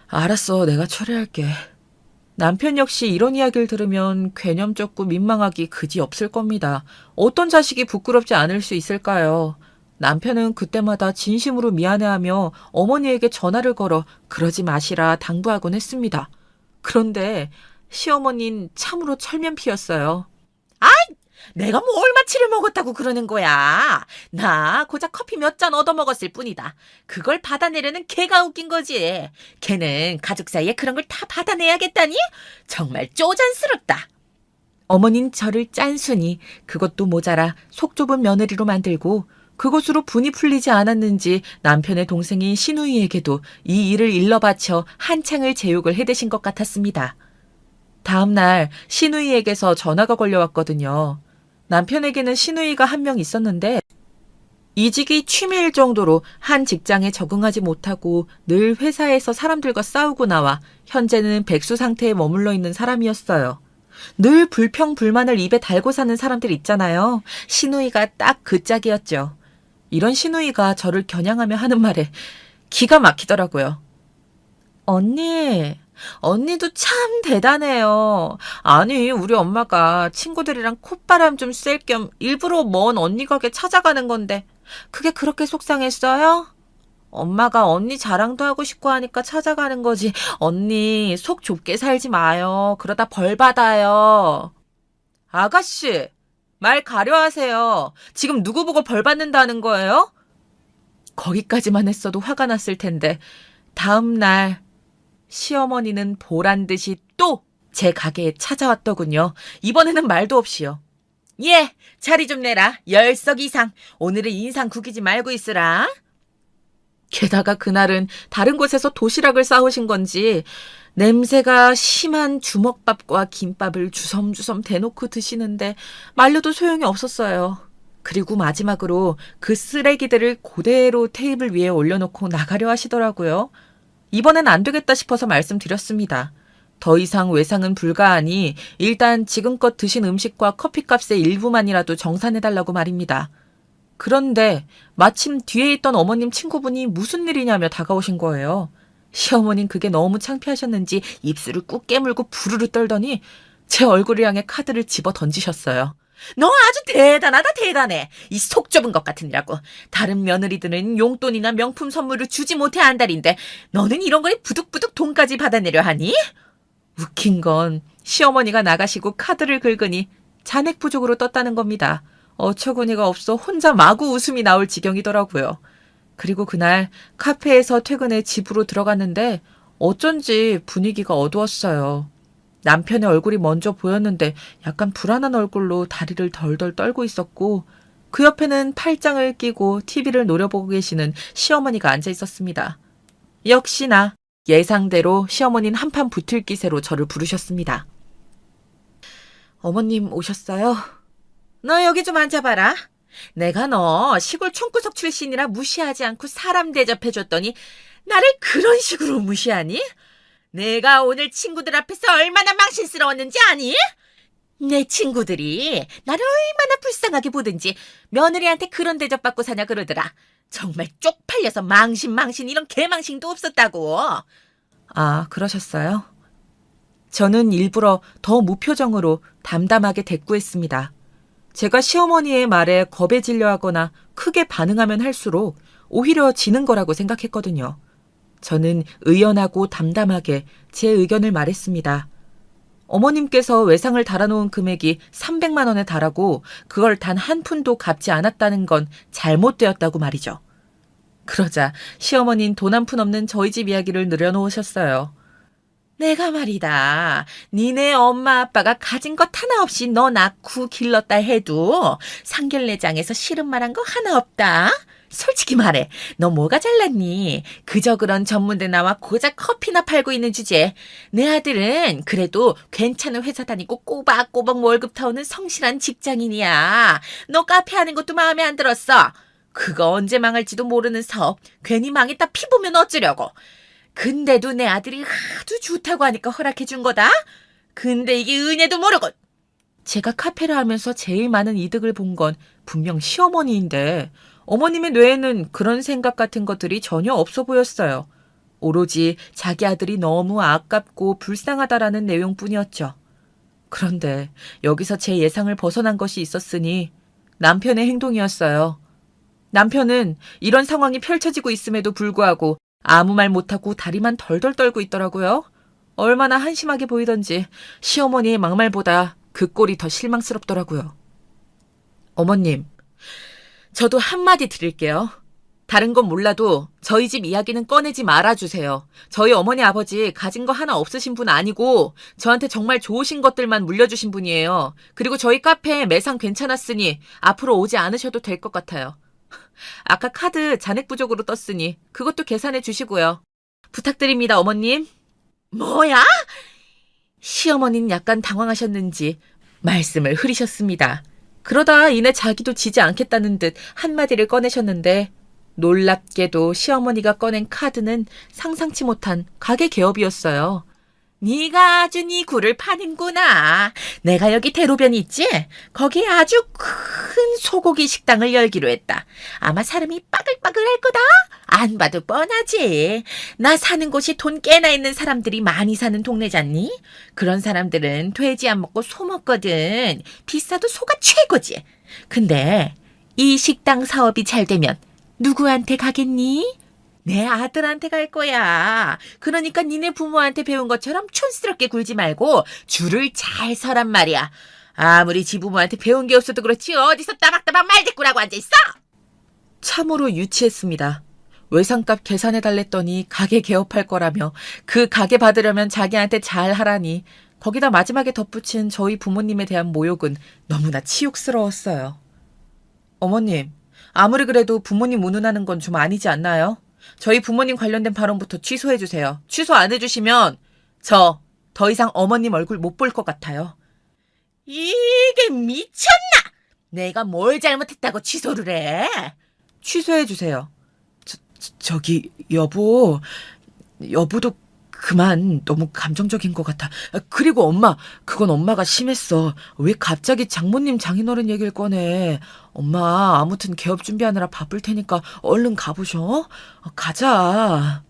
알았어, 내가 처리할게. 남편 역시 이런 이야기를 들으면 괴념쩍고 민망하기 그지없을 겁니다. 어떤 자식이 부끄럽지 않을 수 있을까요? 남편은 그때마다 진심으로 미안해하며 어머니에게 전화를 걸어 그러지 마시라 당부하곤 했습니다. 그런데 시어머니는 참으로 철면피였어요. 아이, 내가 뭐 얼마치를 먹었다고 그러는 거야. 나 고작 커피 몇 잔 얻어먹었을 뿐이다. 그걸 받아내려는 걔가 웃긴 거지. 걔는 가족 사이에 그런 걸 다 받아내야겠다니? 정말 쪼잔스럽다. 어머닌 저를 짠순이 그것도 모자라 속 좁은 며느리로 만들고 그것으로 분이 풀리지 않았는지 남편의 동생인 시누이에게도 이 일을 일러바쳐 한창을 제욕을 해대신 것 같았습니다. 다음 날 시누이에게서 전화가 걸려왔거든요. 남편에게는 시누이가 한 명 있었는데 이직이 취미일 정도로 한 직장에 적응하지 못하고 늘 회사에서 사람들과 싸우고 나와 현재는 백수 상태에 머물러 있는 사람이었어요. 늘 불평불만을 입에 달고 사는 사람들 있잖아요. 시누이가 딱 그 짝이었죠. 이런 시누이가 저를 겨냥하며 하는 말에 기가 막히더라고요. 언니도 참 대단해요. 아니, 우리 엄마가 친구들이랑 콧바람 좀 쐴 겸 일부러 먼 언니 가게 찾아가는 건데 그게 그렇게 속상했어요? 엄마가 언니 자랑도 하고 싶고 하니까 찾아가는 거지. 언니 속 좁게 살지 마요. 그러다 벌 받아요. 아가씨, 말 가려하세요. 지금 누구 보고 벌 받는다는 거예요? 거기까지만 했어도 화가 났을 텐데 다음 날 시어머니는 보란 듯이 또 제 가게에 찾아왔더군요. 이번에는 말도 없이요. 예, 자리 좀 내라. 10석 이상. 오늘은 인상 구기지 말고 있으라. 게다가 그날은 다른 곳에서 도시락을 싸우신 건지 냄새가 심한 주먹밥과 김밥을 주섬주섬 대놓고 드시는데 말려도 소용이 없었어요. 그리고 마지막으로 그 쓰레기들을 그대로 테이블 위에 올려놓고 나가려 하시더라고요. 이번엔 안 되겠다 싶어서 말씀드렸습니다. 더 이상 외상은 불가하니 일단 지금껏 드신 음식과 커피값의 일부만이라도 정산해달라고 말입니다. 그런데 마침 뒤에 있던 어머님 친구분이 무슨 일이냐며 다가오신 거예요. 시어머니는 그게 너무 창피하셨는지 입술을 꾹 깨물고 부르르 떨더니 제 얼굴을 향해 카드를 집어 던지셨어요. 너 아주 대단하다, 대단해. 이 속 좁은 것 같으니라고. 다른 며느리들은 용돈이나 명품 선물을 주지 못해 안달인데 너는 이런 거에 부득부득 돈까지 받아내려 하니? 웃긴 건 시어머니가 나가시고 카드를 긁으니 잔액 부족으로 떴다는 겁니다. 어처구니가 없어 혼자 마구 웃음이 나올 지경이더라고요. 그리고 그날 카페에서 퇴근해 집으로 들어갔는데 어쩐지 분위기가 어두웠어요. 남편의 얼굴이 먼저 보였는데 약간 불안한 얼굴로 다리를 덜덜 떨고 있었고 그 옆에는 팔짱을 끼고 TV를 노려보고 계시는 시어머니가 앉아 있었습니다. 역시나 예상대로 시어머니는 한판 붙을 기세로 저를 부르셨습니다. 어머님 오셨어요? 너 여기 좀 앉아봐라. 내가 너 시골 촌구석 출신이라 무시하지 않고 사람 대접해줬더니 나를 그런 식으로 무시하니? 내가 오늘 친구들 앞에서 얼마나 망신스러웠는지 아니? 내 친구들이 나를 얼마나 불쌍하게 보든지 며느리한테 그런 대접받고 사냐 그러더라. 정말 쪽팔려서 망신 이런 개망신도 없었다고. 아, 그러셨어요? 저는 일부러 더 무표정으로 담담하게 대꾸했습니다. 제가 시어머니의 말에 겁에 질려 하거나 크게 반응하면 할수록 오히려 지는 거라고 생각했거든요. 저는 의연하고 담담하게 제 의견을 말했습니다. 어머님께서 외상을 달아놓은 금액이 300만 원에 달하고 그걸 단 한 푼도 갚지 않았다는 건 잘못되었다고 말이죠. 그러자 시어머니는 돈 한 푼 없는 저희 집 이야기를 늘어놓으셨어요. 내가 말이다. 니네 엄마 아빠가 가진 것 하나 없이 너 낳고 길렀다 해도 상견례장에서 싫은 말 한 거 하나 없다. 솔직히 말해. 너 뭐가 잘났니? 그저 그런 전문대 나와 고작 커피나 팔고 있는 주제에 내 아들은 그래도 괜찮은 회사 다니고 꼬박꼬박 월급 타오는 성실한 직장인이야. 너 카페 하는 것도 마음에 안 들었어. 그거 언제 망할지도 모르는 사업 괜히 망했다 피보면 어쩌려고. 근데도 내 아들이 하도 좋다고 하니까 허락해 준 거다. 근데 이게 은혜도 모르고. 제가 카페를 하면서 제일 많은 이득을 본 건 분명 시어머니인데 어머님의 뇌에는 그런 생각 같은 것들이 전혀 없어 보였어요. 오로지 자기 아들이 너무 아깝고 불쌍하다라는 내용뿐이었죠. 그런데 여기서 제 예상을 벗어난 것이 있었으니 남편의 행동이었어요. 남편은 이런 상황이 펼쳐지고 있음에도 불구하고 아무 말 못하고 다리만 덜덜 떨고 있더라고요. 얼마나 한심하게 보이던지 시어머니의 막말보다 그 꼴이 더 실망스럽더라고요. 어머님, 저도 한마디 드릴게요. 다른 건 몰라도 저희 집 이야기는 꺼내지 말아주세요. 저희 어머니 아버지 가진 거 하나 없으신 분 아니고 저한테 정말 좋으신 것들만 물려주신 분이에요. 그리고 저희 카페 매상 괜찮았으니 앞으로 오지 않으셔도 될 것 같아요. 아까 카드 잔액 부족으로 떴으니 그것도 계산해 주시고요. 부탁드립니다, 어머님. 뭐야? 시어머니는 약간 당황하셨는지 말씀을 흐리셨습니다. 그러다 이내 자기도 지지 않겠다는 듯 한마디를 꺼내셨는데 놀랍게도 시어머니가 꺼낸 카드는 상상치 못한 가게 개업이었어요. 네가 아주 네 굴을 파는구나. 내가 여기 대로변 있지? 거기에 아주 큰 소고기 식당을 열기로 했다. 아마 사람이 빠글빠글할 거다. 안 봐도 뻔하지. 나 사는 곳이 돈 꽤나 있는 사람들이 많이 사는 동네잖니? 그런 사람들은 돼지 안 먹고 소 먹거든. 비싸도 소가 최고지. 근데 이 식당 사업이 잘 되면 누구한테 가겠니? 내 아들한테 갈 거야. 그러니까 니네 부모한테 배운 것처럼 촌스럽게 굴지 말고 줄을 잘 서란 말이야. 아무리 지 부모한테 배운 게 없어도 그렇지 어디서 따박따박 말대꾸라고 앉아있어? 참으로 유치했습니다. 외상값 계산해달랬더니 가게 개업할 거라며 그 가게 받으려면 자기한테 잘하라니 거기다 마지막에 덧붙인 저희 부모님에 대한 모욕은 너무나 치욕스러웠어요. 어머님, 아무리 그래도 부모님 운운하는 건 좀 아니지 않나요? 저희 부모님 관련된 발언부터 취소해주세요. 취소 안 해주시면 저 더 이상 어머님 얼굴 못 볼 것 같아요. 이게 미쳤나? 내가 뭘 잘못했다고 취소를 해? 취소해주세요. 저기 여보도 그만, 너무 감정적인 것 같아. 그리고 엄마, 그건 엄마가 심했어. 왜 갑자기 장모님 장인어른 얘기를 꺼내. 엄마, 아무튼 개업 준비하느라 바쁠 테니까 얼른 가보셔. 가자.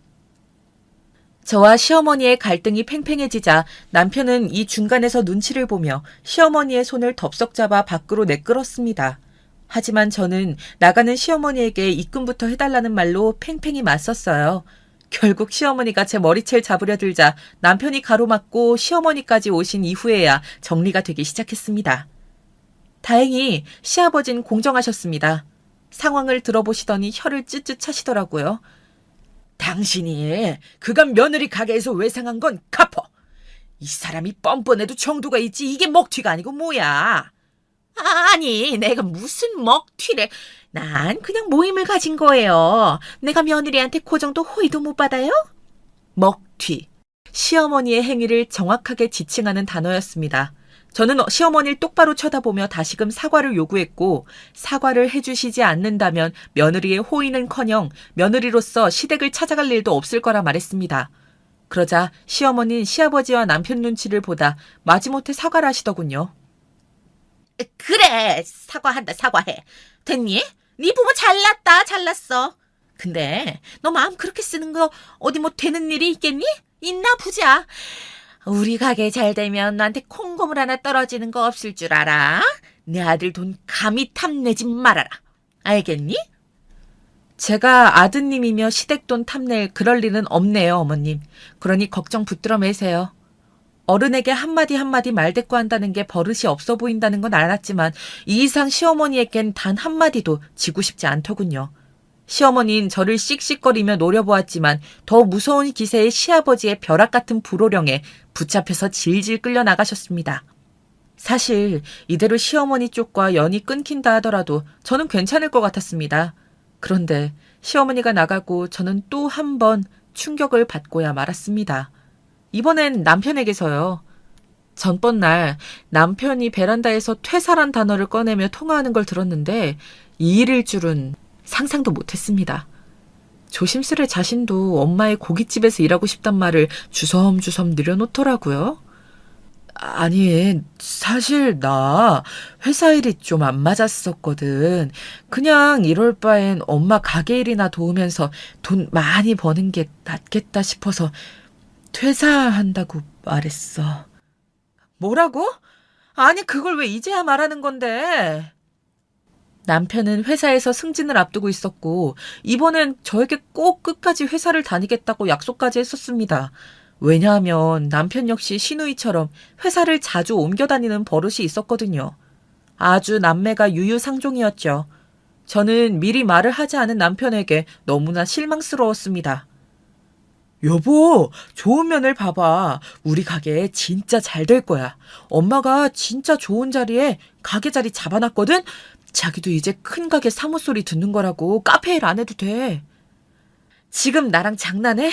저와 시어머니의 갈등이 팽팽해지자 남편은 이 중간에서 눈치를 보며 시어머니의 손을 덥석 잡아 밖으로 내끌었습니다. 하지만 저는 나가는 시어머니에게 입금부터 해달라는 말로 팽팽히 맞섰어요. 결국 시어머니가 제 머리채를 잡으려 들자 남편이 가로막고 시어머니까지 오신 이후에야 정리가 되기 시작했습니다. 다행히 시아버진 공정하셨습니다. 상황을 들어보시더니 혀를 쯧쯧 차시더라고요. 당신이 그간 며느리 가게에서 외상한 건 갚어. 이 사람이 뻔뻔해도 정도가 있지 이게 먹튀가 아니고 뭐야. 아니, 내가 무슨 먹튀래. 난 그냥 모임을 가진 거예요. 내가 며느리한테 그 정도 호의도 못 받아요? 먹튀. 시어머니의 행위를 정확하게 지칭하는 단어였습니다. 저는 시어머니를 똑바로 쳐다보며 다시금 사과를 요구했고 사과를 해주시지 않는다면 며느리의 호의는커녕 며느리로서 시댁을 찾아갈 일도 없을 거라 말했습니다. 그러자 시어머니는 시아버지와 남편 눈치를 보다 마지못해 사과를 하시더군요. 그래, 사과한다, 사과해. 됐니? 네 부모 잘났다, 잘났어. 근데 너 마음 그렇게 쓰는 거 어디 뭐 되는 일이 있겠니? 있나 보자. 우리 가게 잘 되면 나한테 콩고물 하나 떨어지는 거 없을 줄 알아? 내 아들 돈 감히 탐내지 말아라. 알겠니? 제가 아드님이며 시댁돈 탐낼 그럴 일은 없네요, 어머님. 그러니 걱정 붙들어 매세요. 어른에게 한마디 한마디 말대꾸한다는 게 버릇이 없어 보인다는 건 알았지만 이 이상 시어머니에겐 단 한마디도 지고 싶지 않더군요. 시어머니는 저를 씩씩거리며 노려보았지만 더 무서운 기세의 시아버지의 벼락 같은 불호령에 붙잡혀서 질질 끌려나가셨습니다. 사실 이대로 시어머니 쪽과 연이 끊긴다 하더라도 저는 괜찮을 것 같았습니다. 그런데 시어머니가 나가고 저는 또 한 번 충격을 받고야 말았습니다. 이번엔 남편에게서요. 전번 날 남편이 베란다에서 퇴사란 단어를 꺼내며 통화하는 걸 들었는데 이 일일 줄은 상상도 못했습니다. 조심스레 자신도 엄마의 고깃집에서 일하고 싶단 말을 주섬주섬 늘여놓더라고요. 아니, 사실 나 회사 일이 좀 안 맞았었거든. 그냥 이럴 바엔 엄마 가게 일이나 도우면서 돈 많이 버는 게 낫겠다 싶어서 퇴사한다고 말했어. 뭐라고? 아니, 그걸 왜 이제야 말하는 건데? 남편은 회사에서 승진을 앞두고 있었고 이번엔 저에게 꼭 끝까지 회사를 다니겠다고 약속까지 했었습니다. 왜냐하면 남편 역시 시누이처럼 회사를 자주 옮겨 다니는 버릇이 있었거든요. 아주 남매가 유유상종이었죠. 저는 미리 말을 하지 않은 남편에게 너무나 실망스러웠습니다. 여보, 좋은 면을 봐봐. 우리 가게 진짜 잘 될 거야. 엄마가 진짜 좋은 자리에 가게 자리 잡아놨거든? 자기도 이제 큰 가게 사무소리 듣는 거라고 카페 일 안 해도 돼. 지금 나랑 장난해?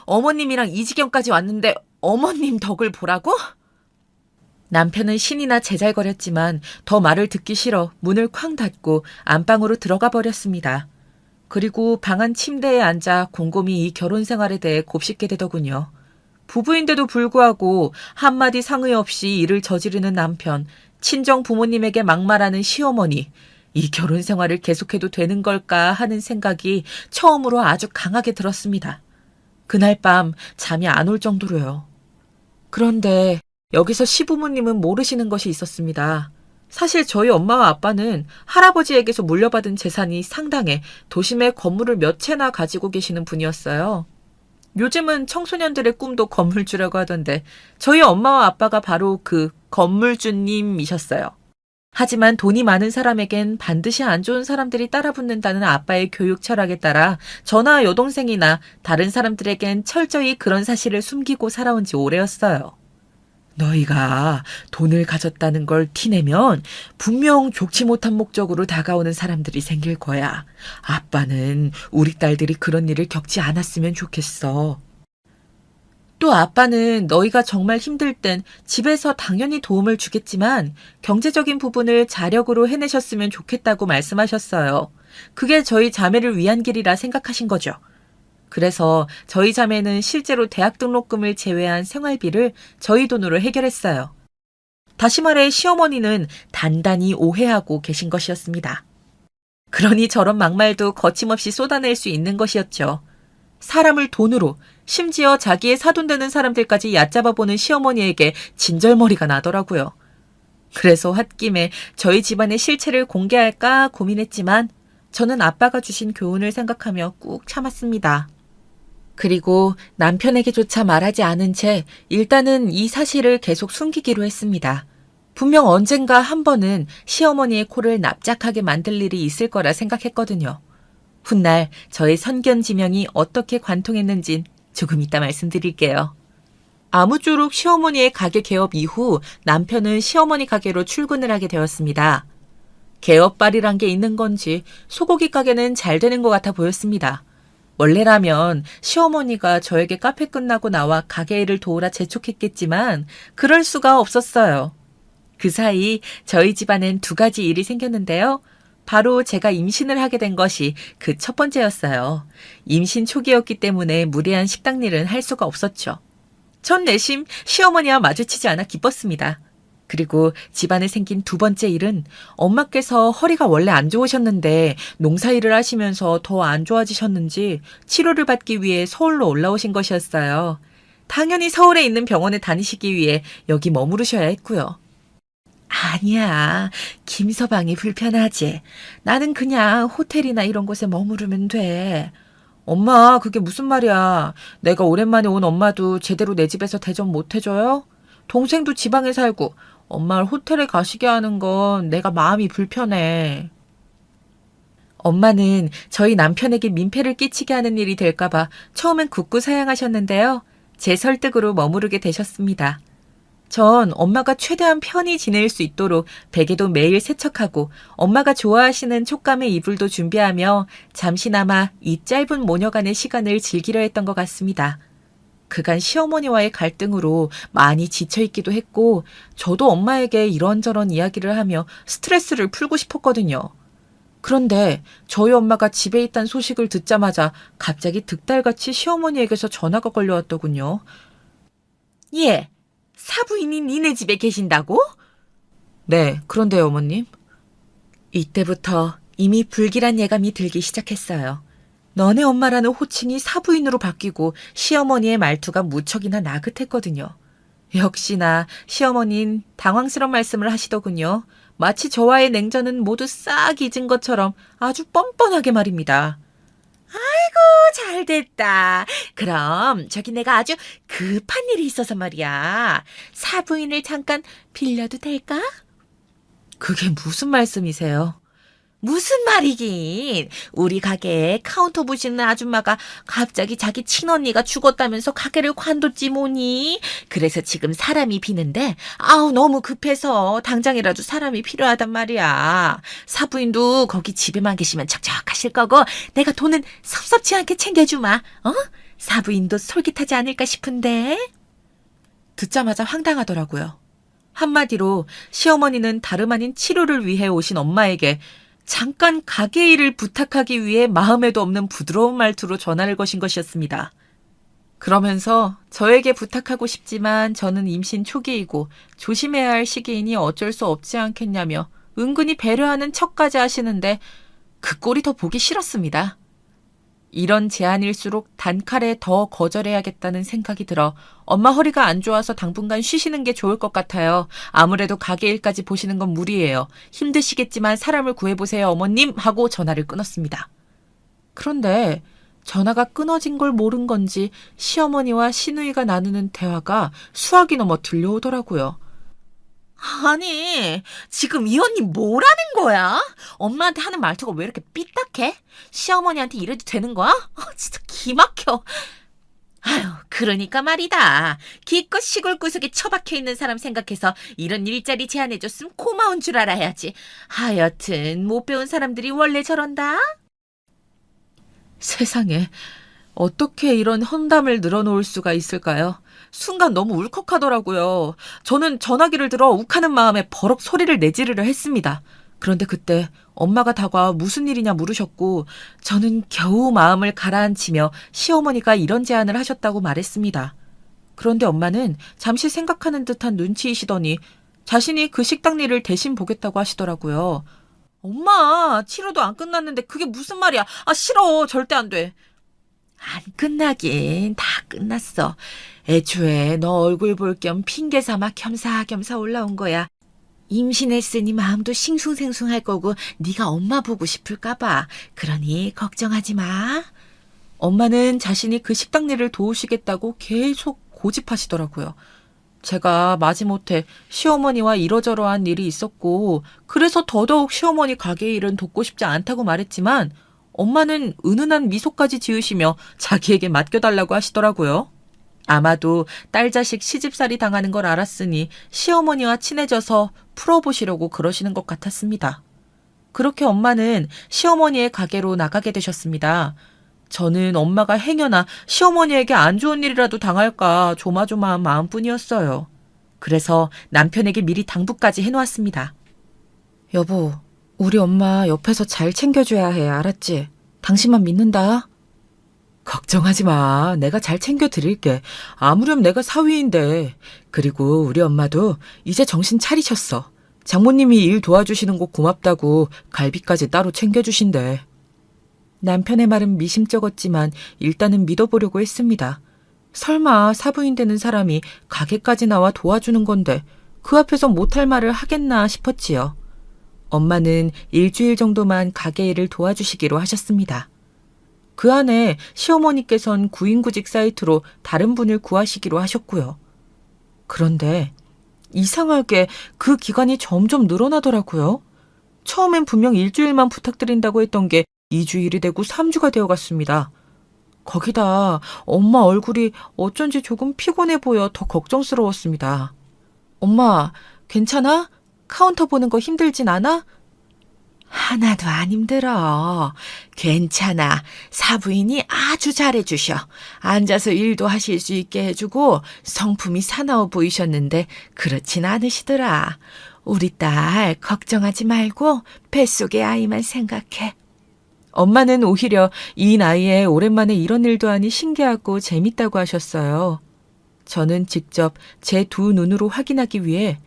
어머님이랑 이 지경까지 왔는데 어머님 덕을 보라고? 남편은 신이나 제잘거렸지만 더 말을 듣기 싫어 문을 쾅 닫고 안방으로 들어가 버렸습니다. 그리고 방 안 침대에 앉아 곰곰이 이 결혼 생활에 대해 곱씹게 되더군요. 부부인데도 불구하고 한마디 상의 없이 일을 저지르는 남편, 친정 부모님에게 막말하는 시어머니, 이 결혼 생활을 계속해도 되는 걸까 하는 생각이 처음으로 아주 강하게 들었습니다. 그날 밤 잠이 안 올 정도로요. 그런데 여기서 시부모님은 모르시는 것이 있었습니다. 사실 저희 엄마와 아빠는 할아버지에게서 물려받은 재산이 상당해 도심에 건물을 몇 채나 가지고 계시는 분이었어요. 요즘은 청소년들의 꿈도 건물주라고 하던데 저희 엄마와 아빠가 바로 그 건물주님이셨어요. 하지만 돈이 많은 사람에겐 반드시 안 좋은 사람들이 따라붙는다는 아빠의 교육 철학에 따라 저나 여동생이나 다른 사람들에겐 철저히 그런 사실을 숨기고 살아온 지 오래였어요. 너희가 돈을 가졌다는 걸 티내면 분명 좋지 못한 목적으로 다가오는 사람들이 생길 거야. 아빠는 우리 딸들이 그런 일을 겪지 않았으면 좋겠어. 또 아빠는 너희가 정말 힘들 땐 집에서 당연히 도움을 주겠지만 경제적인 부분을 자력으로 해내셨으면 좋겠다고 말씀하셨어요. 그게 저희 자매를 위한 길이라 생각하신 거죠. 그래서 저희 자매는 실제로 대학 등록금을 제외한 생활비를 저희 돈으로 해결했어요. 다시 말해 시어머니는 단단히 오해하고 계신 것이었습니다. 그러니 저런 막말도 거침없이 쏟아낼 수 있는 것이었죠. 사람을 돈으로, 심지어 자기의 사돈되는 사람들까지 얕잡아보는 시어머니에게 진절머리가 나더라고요. 그래서 홧김에 저희 집안의 실체를 공개할까 고민했지만 저는 아빠가 주신 교훈을 생각하며 꾹 참았습니다. 그리고 남편에게조차 말하지 않은 채 일단은 이 사실을 계속 숨기기로 했습니다. 분명 언젠가 한 번은 시어머니의 코를 납작하게 만들 일이 있을 거라 생각했거든요. 훗날 저의 선견지명이 어떻게 관통했는진 조금 이따 말씀드릴게요. 아무쪼록 시어머니의 가게 개업 이후 남편은 시어머니 가게로 출근을 하게 되었습니다. 개업발이란 게 있는 건지 소고기 가게는 잘 되는 것 같아 보였습니다. 원래라면 시어머니가 저에게 카페 끝나고 나와 가게 일을 도우라 재촉했겠지만 그럴 수가 없었어요. 그 사이 저희 집안엔 두 가지 일이 생겼는데요. 바로 제가 임신을 하게 된 것이 그 첫 번째였어요. 임신 초기였기 때문에 무리한 식당 일은 할 수가 없었죠. 전 내심 시어머니와 마주치지 않아 기뻤습니다. 그리고 집안에 생긴 두 번째 일은 엄마께서 허리가 원래 안 좋으셨는데 농사일을 하시면서 더 안 좋아지셨는지 치료를 받기 위해 서울로 올라오신 것이었어요. 당연히 서울에 있는 병원에 다니시기 위해 여기 머무르셔야 했고요. 아니야, 김서방이 불편하지. 나는 그냥 호텔이나 이런 곳에 머무르면 돼. 엄마, 그게 무슨 말이야. 내가 오랜만에 온 엄마도 제대로 내 집에서 대접 못 해줘요? 동생도 지방에 살고 엄마를 호텔에 가시게 하는 건 내가 마음이 불편해. 엄마는 저희 남편에게 민폐를 끼치게 하는 일이 될까봐 처음엔 굳고 사양하셨는데요. 제 설득으로 머무르게 되셨습니다. 전 엄마가 최대한 편히 지낼 수 있도록 베개도 매일 세척하고 엄마가 좋아하시는 촉감의 이불도 준비하며 잠시나마 이 짧은 모녀간의 시간을 즐기려 했던 것 같습니다. 그간 시어머니와의 갈등으로 많이 지쳐있기도 했고 저도 엄마에게 이런저런 이야기를 하며 스트레스를 풀고 싶었거든요. 그런데 저희 엄마가 집에 있다는 소식을 듣자마자 갑자기 득달같이 시어머니에게서 전화가 걸려왔더군요. 예, 사부인이 니네 집에 계신다고? 네, 그런데요, 어머님. 이때부터 이미 불길한 예감이 들기 시작했어요. 너네 엄마라는 호칭이 사부인으로 바뀌고 시어머니의 말투가 무척이나 나긋했거든요. 역시나 시어머니는 당황스러운 말씀을 하시더군요. 마치 저와의 냉전은 모두 싹 잊은 것처럼 아주 뻔뻔하게 말입니다. 잘됐다. 그럼 저기 내가 아주 급한 일이 있어서 말이야. 사부인을 잠깐 빌려도 될까? 그게 무슨 말씀이세요? 무슨 말이긴. 우리 가게에 카운터 보시는 아줌마가 갑자기 자기 친언니가 죽었다면서 가게를 관뒀지 뭐니. 그래서 지금 사람이 비는데 아우 너무 급해서 당장이라도 사람이 필요하단 말이야. 사부인도 거기 집에만 계시면 척척하실 거고 내가 돈은 섭섭치 않게 챙겨주마. 어? 사부인도 솔깃하지 않을까 싶은데. 듣자마자 황당하더라고요. 한마디로 시어머니는 다름 아닌 치료를 위해 오신 엄마에게 잠깐 가게 일을 부탁하기 위해 마음에도 없는 부드러운 말투로 전화를 거신 것이었습니다. 그러면서 저에게 부탁하고 싶지만 저는 임신 초기이고 조심해야 할 시기이니 어쩔 수 없지 않겠냐며 은근히 배려하는 척까지 하시는데 그 꼴이 더 보기 싫었습니다. 이런 제안일수록 단칼에 더 거절해야겠다는 생각이 들어 엄마 허리가 안 좋아서 당분간 쉬시는 게 좋을 것 같아요. 아무래도 가게 일까지 보시는 건 무리예요. 힘드시겠지만 사람을 구해보세요 어머님 하고 전화를 끊었습니다. 그런데 전화가 끊어진 걸 모른 건지 시어머니와 시누이가 나누는 대화가 수학이 넘어 들려오더라고요. 아니, 지금 이 언니 뭐라는 거야? 엄마한테 하는 말투가 왜 이렇게 삐딱해? 시어머니한테 이래도 되는 거야? 진짜 기막혀. 아유, 그러니까 말이다. 기껏 시골 구석에 처박혀 있는 사람 생각해서 이런 일자리 제안해줬으면 고마운 줄 알아야지. 하여튼 못 배운 사람들이 원래 저런다. 세상에, 어떻게 이런 험담을 늘어놓을 수가 있을까요? 순간 너무 울컥하더라고요. 저는 전화기를 들어 욱하는 마음에 버럭 소리를 내지르려 했습니다. 그런데 그때 엄마가 다가와 무슨 일이냐 물으셨고 저는 겨우 마음을 가라앉히며 시어머니가 이런 제안을 하셨다고 말했습니다. 그런데 엄마는 잠시 생각하는 듯한 눈치이시더니 자신이 그 식당 일을 대신 보겠다고 하시더라고요. 엄마, 치료도 안 끝났는데 그게 무슨 말이야. 아, 싫어. 절대 안 돼. 안 끝나긴 다 끝났어. 애초에 너 얼굴 볼 겸 핑계 삼아 겸사겸사 올라온 거야. 임신했으니 마음도 싱숭생숭할 거고 네가 엄마 보고 싶을까 봐. 그러니 걱정하지 마. 엄마는 자신이 그 식당 일을 도우시겠다고 계속 고집하시더라고요. 제가 마지못해 시어머니와 이러저러한 일이 있었고 그래서 더더욱 시어머니 가게 일은 돕고 싶지 않다고 말했지만 엄마는 은은한 미소까지 지으시며 자기에게 맡겨달라고 하시더라고요. 아마도 딸 자식 시집살이 당하는 걸 알았으니 시어머니와 친해져서 풀어보시려고 그러시는 것 같았습니다. 그렇게 엄마는 시어머니의 가게로 나가게 되셨습니다. 저는 엄마가 행여나 시어머니에게 안 좋은 일이라도 당할까 조마조마한 마음뿐이었어요. 그래서 남편에게 미리 당부까지 해놓았습니다. 여보, 우리 엄마 옆에서 잘 챙겨줘야 해, 알았지? 당신만 믿는다. 걱정하지 마. 내가 잘 챙겨드릴게. 아무렴 내가 사위인데. 그리고 우리 엄마도 이제 정신 차리셨어. 장모님이 일 도와주시는 거 고맙다고 갈비까지 따로 챙겨주신대. 남편의 말은 미심쩍었지만 일단은 믿어보려고 했습니다. 설마 사부인 되는 사람이 가게까지 나와 도와주는 건데 그 앞에서 못할 말을 하겠나 싶었지요. 엄마는 일주일 정도만 가게 일을 도와주시기로 하셨습니다. 그 안에 시어머니께선 구인구직 사이트로 다른 분을 구하시기로 하셨고요. 그런데 이상하게 그 기간이 점점 늘어나더라고요. 처음엔 분명 일주일만 부탁드린다고 했던 게 2주일이 되고 3주가 되어갔습니다. 거기다 엄마 얼굴이 어쩐지 조금 피곤해 보여 더 걱정스러웠습니다. 엄마, 괜찮아? 카운터 보는 거 힘들진 않아? 하나도 안 힘들어. 괜찮아. 사부인이 아주 잘해주셔. 앉아서 일도 하실 수 있게 해주고 성품이 사나워 보이셨는데 그렇진 않으시더라. 우리 딸 걱정하지 말고 뱃속의 아이만 생각해. 엄마는 오히려 이 나이에 오랜만에 이런 일도 하니 신기하고 재밌다고 하셨어요. 저는 직접 제 두 눈으로 확인하기 위해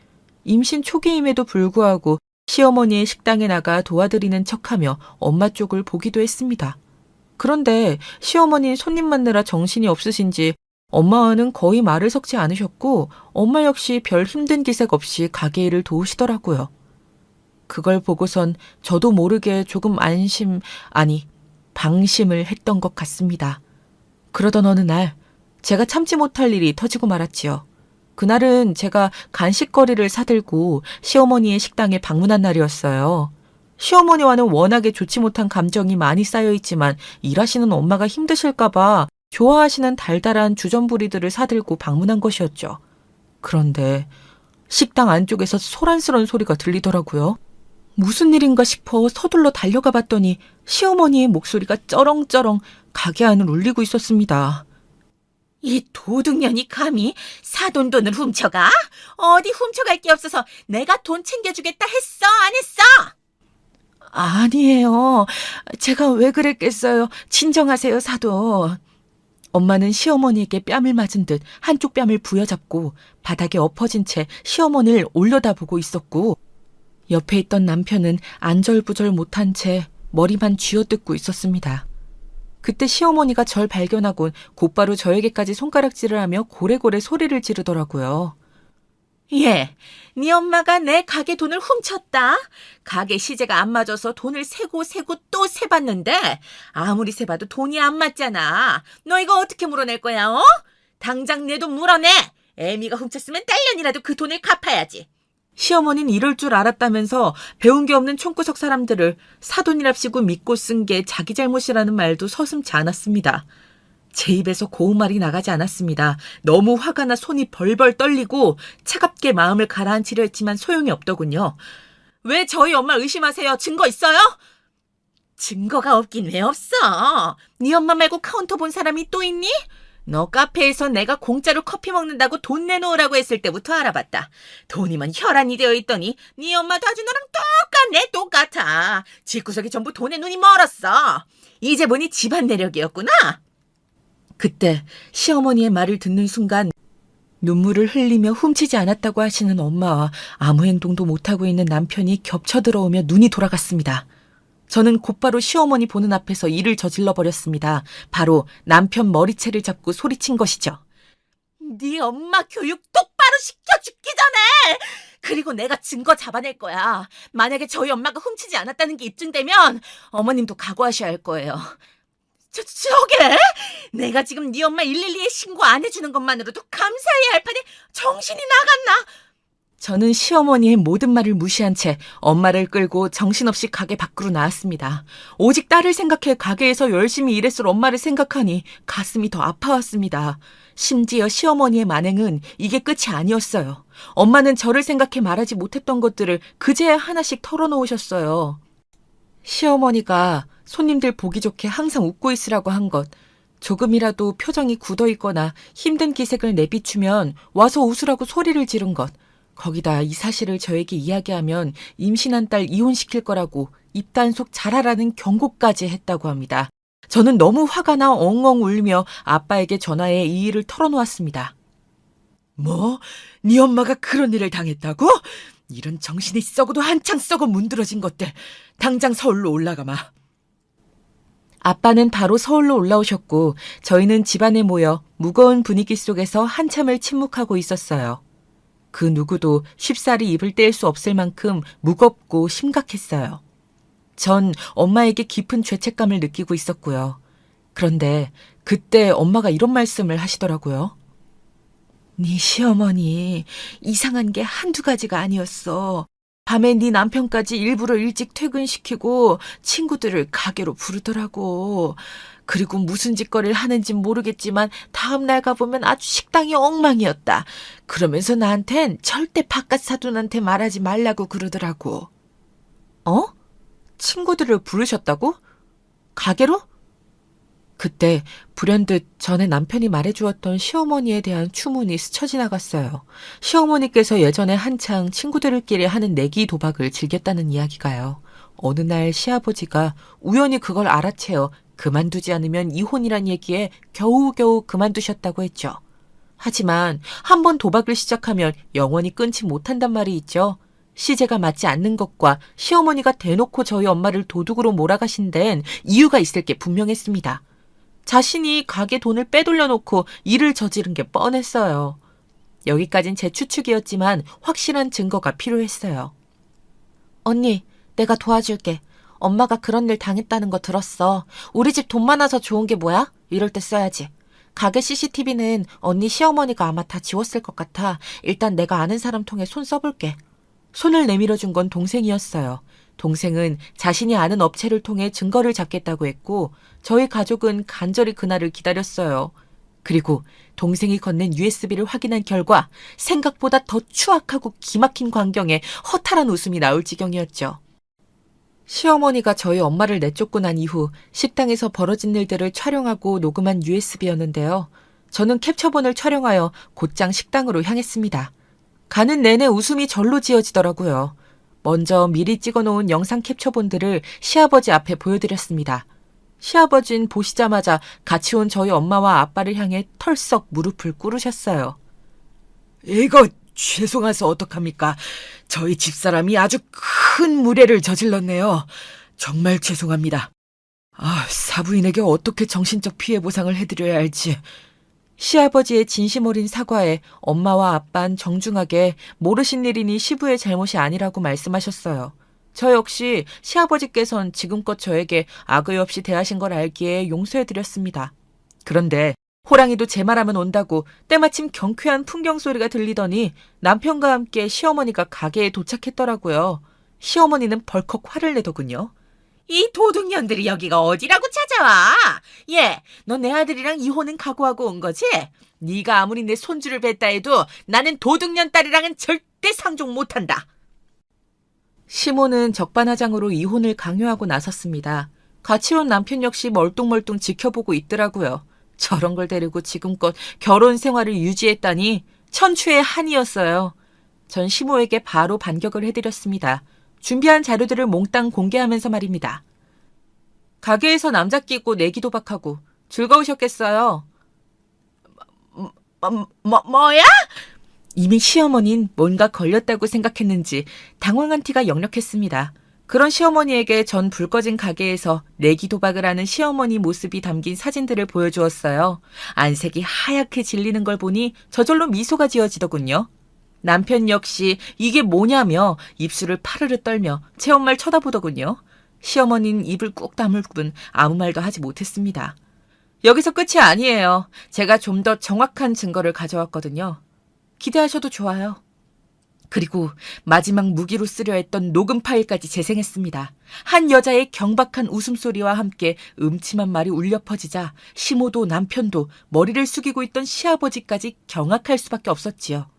임신 초기임에도 불구하고 시어머니의 식당에 나가 도와드리는 척하며 엄마 쪽을 보기도 했습니다. 그런데 시어머니 손님 맞느라 정신이 없으신지 엄마와는 거의 말을 섞지 않으셨고 엄마 역시 별 힘든 기색 없이 가게 일을 도우시더라고요. 그걸 보고선 저도 모르게 조금 방심을 했던 것 같습니다. 그러던 어느 날 제가 참지 못할 일이 터지고 말았지요. 그날은 제가 간식거리를 사들고 시어머니의 식당에 방문한 날이었어요. 시어머니와는 워낙에 좋지 못한 감정이 많이 쌓여있지만 일하시는 엄마가 힘드실까봐 좋아하시는 달달한 주전부리들을 사들고 방문한 것이었죠. 그런데 식당 안쪽에서 소란스러운 소리가 들리더라고요. 무슨 일인가 싶어 서둘러 달려가 봤더니 시어머니의 목소리가 쩌렁쩌렁 가게 안을 울리고 있었습니다. 이 도둑년이 감히 사돈돈을 훔쳐가? 어디 훔쳐갈 게 없어서 내가 돈 챙겨주겠다 했어? 안 했어? 아니에요. 제가 왜 그랬겠어요. 진정하세요, 사돈. 엄마는 시어머니에게 뺨을 맞은 듯 한쪽 뺨을 부여잡고 바닥에 엎어진 채 시어머니를 올려다보고 있었고 옆에 있던 남편은 안절부절 못한 채 머리만 쥐어뜯고 있었습니다. 그때 시어머니가 절 발견하곤 곧바로 저에게까지 손가락질을 하며 고래고래 소리를 지르더라고요. 예, 네 엄마가 내 가게 돈을 훔쳤다. 가게 시제가 안 맞아서 돈을 세고 또 세봤는데 아무리 세봐도 돈이 안 맞잖아. 너 이거 어떻게 물어낼 거야, 어? 당장 내 돈 물어내. 애미가 훔쳤으면 딸년이라도 그 돈을 갚아야지. 시어머니는 이럴 줄 알았다면서 배운 게 없는 촌구석 사람들을 사돈이랍시고 믿고 쓴 게 자기 잘못이라는 말도 서슴지 않았습니다. 제 입에서 고운 말이 나가지 않았습니다. 너무 화가 나 손이 벌벌 떨리고 차갑게 마음을 가라앉히려 했지만 소용이 없더군요. 왜 저희 엄마 의심하세요? 증거 있어요? 증거가 없긴 왜 없어? 네 엄마 말고 카운터 본 사람이 또 있니? 너 카페에서 내가 공짜로 커피 먹는다고 돈 내놓으라고 했을 때부터 알아봤다. 돈이면 혈안이 되어 있더니 네 엄마도 아주 너랑 똑같아. 집구석이 전부 돈에 눈이 멀었어. 이제 보니 집안 내력이었구나. 그때 시어머니의 말을 듣는 순간 눈물을 흘리며 훔치지 않았다고 하시는 엄마와 아무 행동도 못하고 있는 남편이 겹쳐 들어오며 눈이 돌아갔습니다. 저는 곧바로 시어머니 보는 앞에서 일을 저질러 버렸습니다. 바로 남편 머리채를 잡고 소리친 것이죠. 네 엄마 교육 똑바로 시켜 죽기 전에! 그리고 내가 증거 잡아낼 거야. 만약에 저희 엄마가 훔치지 않았다는 게 입증되면 어머님도 각오하셔야 할 거예요. 저게? 내가 지금 네 엄마 112에 신고 안 해주는 것만으로도 감사해야 할 판에 정신이 나갔나? 저는 시어머니의 모든 말을 무시한 채 엄마를 끌고 정신없이 가게 밖으로 나왔습니다. 오직 딸을 생각해 가게에서 열심히 일했을 엄마를 생각하니 가슴이 더 아파왔습니다. 심지어 시어머니의 만행은 이게 끝이 아니었어요. 엄마는 저를 생각해 말하지 못했던 것들을 그제야 하나씩 털어놓으셨어요. 시어머니가 손님들 보기 좋게 항상 웃고 있으라고 한 것, 조금이라도 표정이 굳어있거나 힘든 기색을 내비추면 와서 웃으라고 소리를 지른 것, 거기다 이 사실을 저에게 이야기하면 임신한 딸 이혼시킬 거라고 입단속 잘하라는 경고까지 했다고 합니다. 저는 너무 화가 나 엉엉 울며 아빠에게 전화해 이 일을 털어놓았습니다. 뭐? 네 엄마가 그런 일을 당했다고? 이런 정신이 썩어도 한창 썩어 문드러진 것들. 당장 서울로 올라가마. 아빠는 바로 서울로 올라오셨고 저희는 집안에 모여 무거운 분위기 속에서 한참을 침묵하고 있었어요. 그 누구도 쉽사리 입을 뗄 수 없을 만큼 무겁고 심각했어요. 전 엄마에게 깊은 죄책감을 느끼고 있었고요. 그런데 그때 엄마가 이런 말씀을 하시더라고요. 네 시어머니 이상한 게 한두 가지가 아니었어. 밤에 네 남편까지 일부러 일찍 퇴근시키고 친구들을 가게로 부르더라고. 그리고 무슨 짓거리를 하는진 모르겠지만 다음날 가보면 아주 식당이 엉망이었다. 그러면서 나한텐 절대 바깥 사돈한테 말하지 말라고 그러더라고. 어? 친구들을 부르셨다고? 가게로? 그때 불현듯 전에 남편이 말해주었던 시어머니에 대한 추문이 스쳐 지나갔어요. 시어머니께서 예전에 한창 친구들끼리 하는 내기 도박을 즐겼다는 이야기가요. 어느 날 시아버지가 우연히 그걸 알아채어 그만두지 않으면 이혼이란 얘기에 겨우겨우 그만두셨다고 했죠. 하지만 한번 도박을 시작하면 영원히 끊지 못한단 말이 있죠. 시제가 맞지 않는 것과 시어머니가 대놓고 저희 엄마를 도둑으로 몰아가신 데엔 이유가 있을 게 분명했습니다. 자신이 가게 돈을 빼돌려 놓고 일을 저지른 게 뻔했어요. 여기까진 제 추측이었지만 확실한 증거가 필요했어요. 언니, 내가 도와줄게. 엄마가 그런 일 당했다는 거 들었어. 우리 집 돈 많아서 좋은 게 뭐야? 이럴 때 써야지. 가게 CCTV는 언니 시어머니가 아마 다 지웠을 것 같아. 일단 내가 아는 사람 통해 손 써볼게. 손을 내밀어준 건 동생이었어요. 동생은 자신이 아는 업체를 통해 증거를 잡겠다고 했고 저희 가족은 간절히 그날을 기다렸어요. 그리고 동생이 건넨 USB를 확인한 결과 생각보다 더 추악하고 기막힌 광경에 허탈한 웃음이 나올 지경이었죠. 시어머니가 저희 엄마를 내쫓고 난 이후 식당에서 벌어진 일들을 촬영하고 녹음한 USB였는데요. 저는 캡처본을 촬영하여 곧장 식당으로 향했습니다. 가는 내내 웃음이 절로 지어지더라고요. 먼저 미리 찍어놓은 영상 캡처본들을 시아버지 앞에 보여드렸습니다. 시아버진 보시자마자 같이 온 저희 엄마와 아빠를 향해 털썩 무릎을 꿇으셨어요. 이거 죄송해서 어떡합니까? 저희 집사람이 아주 큰 무례를 저질렀네요. 정말 죄송합니다. 사부인에게 어떻게 정신적 피해 보상을 해드려야 할지. 시아버지의 진심 어린 사과에 엄마와 아빠는 정중하게 모르신 일이니 시부의 잘못이 아니라고 말씀하셨어요. 저 역시 시아버지께선 지금껏 저에게 악의 없이 대하신 걸 알기에 용서해드렸습니다. 그런데 호랑이도 제 말하면 온다고 때마침 경쾌한 풍경 소리가 들리더니 남편과 함께 시어머니가 가게에 도착했더라고요. 시어머니는 벌컥 화를 내더군요. 이 도둑년들이 여기가 어디라고 찾아와? 얘, 너 내 아들이랑 이혼은 각오하고 온 거지? 네가 아무리 내 손주를 뵀다 해도 나는 도둑년 딸이랑은 절대 상종 못한다. 시모는 적반하장으로 이혼을 강요하고 나섰습니다. 같이 온 남편 역시 멀뚱멀뚱 지켜보고 있더라고요. 저런 걸 데리고 지금껏 결혼 생활을 유지했다니 천추의 한이었어요. 전 시모에게 바로 반격을 해드렸습니다. 준비한 자료들을 몽땅 공개하면서 말입니다. 가게에서 남자 끼고 내기 도박하고 즐거우셨겠어요. 뭐야? 이미 시어머니는 뭔가 걸렸다고 생각했는지 당황한 티가 역력했습니다. 그런 시어머니에게 전 불 꺼진 가게에서 내기 도박을 하는 시어머니 모습이 담긴 사진들을 보여주었어요. 안색이 하얗게 질리는 걸 보니 저절로 미소가 지어지더군요. 남편 역시 이게 뭐냐며 입술을 파르르 떨며 체온말 쳐다보더군요. 시어머니는 입을 꾹 다물 뿐 아무 말도 하지 못했습니다. 여기서 끝이 아니에요. 제가 좀 더 정확한 증거를 가져왔거든요. 기대하셔도 좋아요. 그리고 마지막 무기로 쓰려 했던 녹음 파일까지 재생했습니다. 한 여자의 경박한 웃음소리와 함께 음침한 말이 울려 퍼지자 시모도 남편도 머리를 숙이고 있던 시아버지까지 경악할 수밖에 없었지요.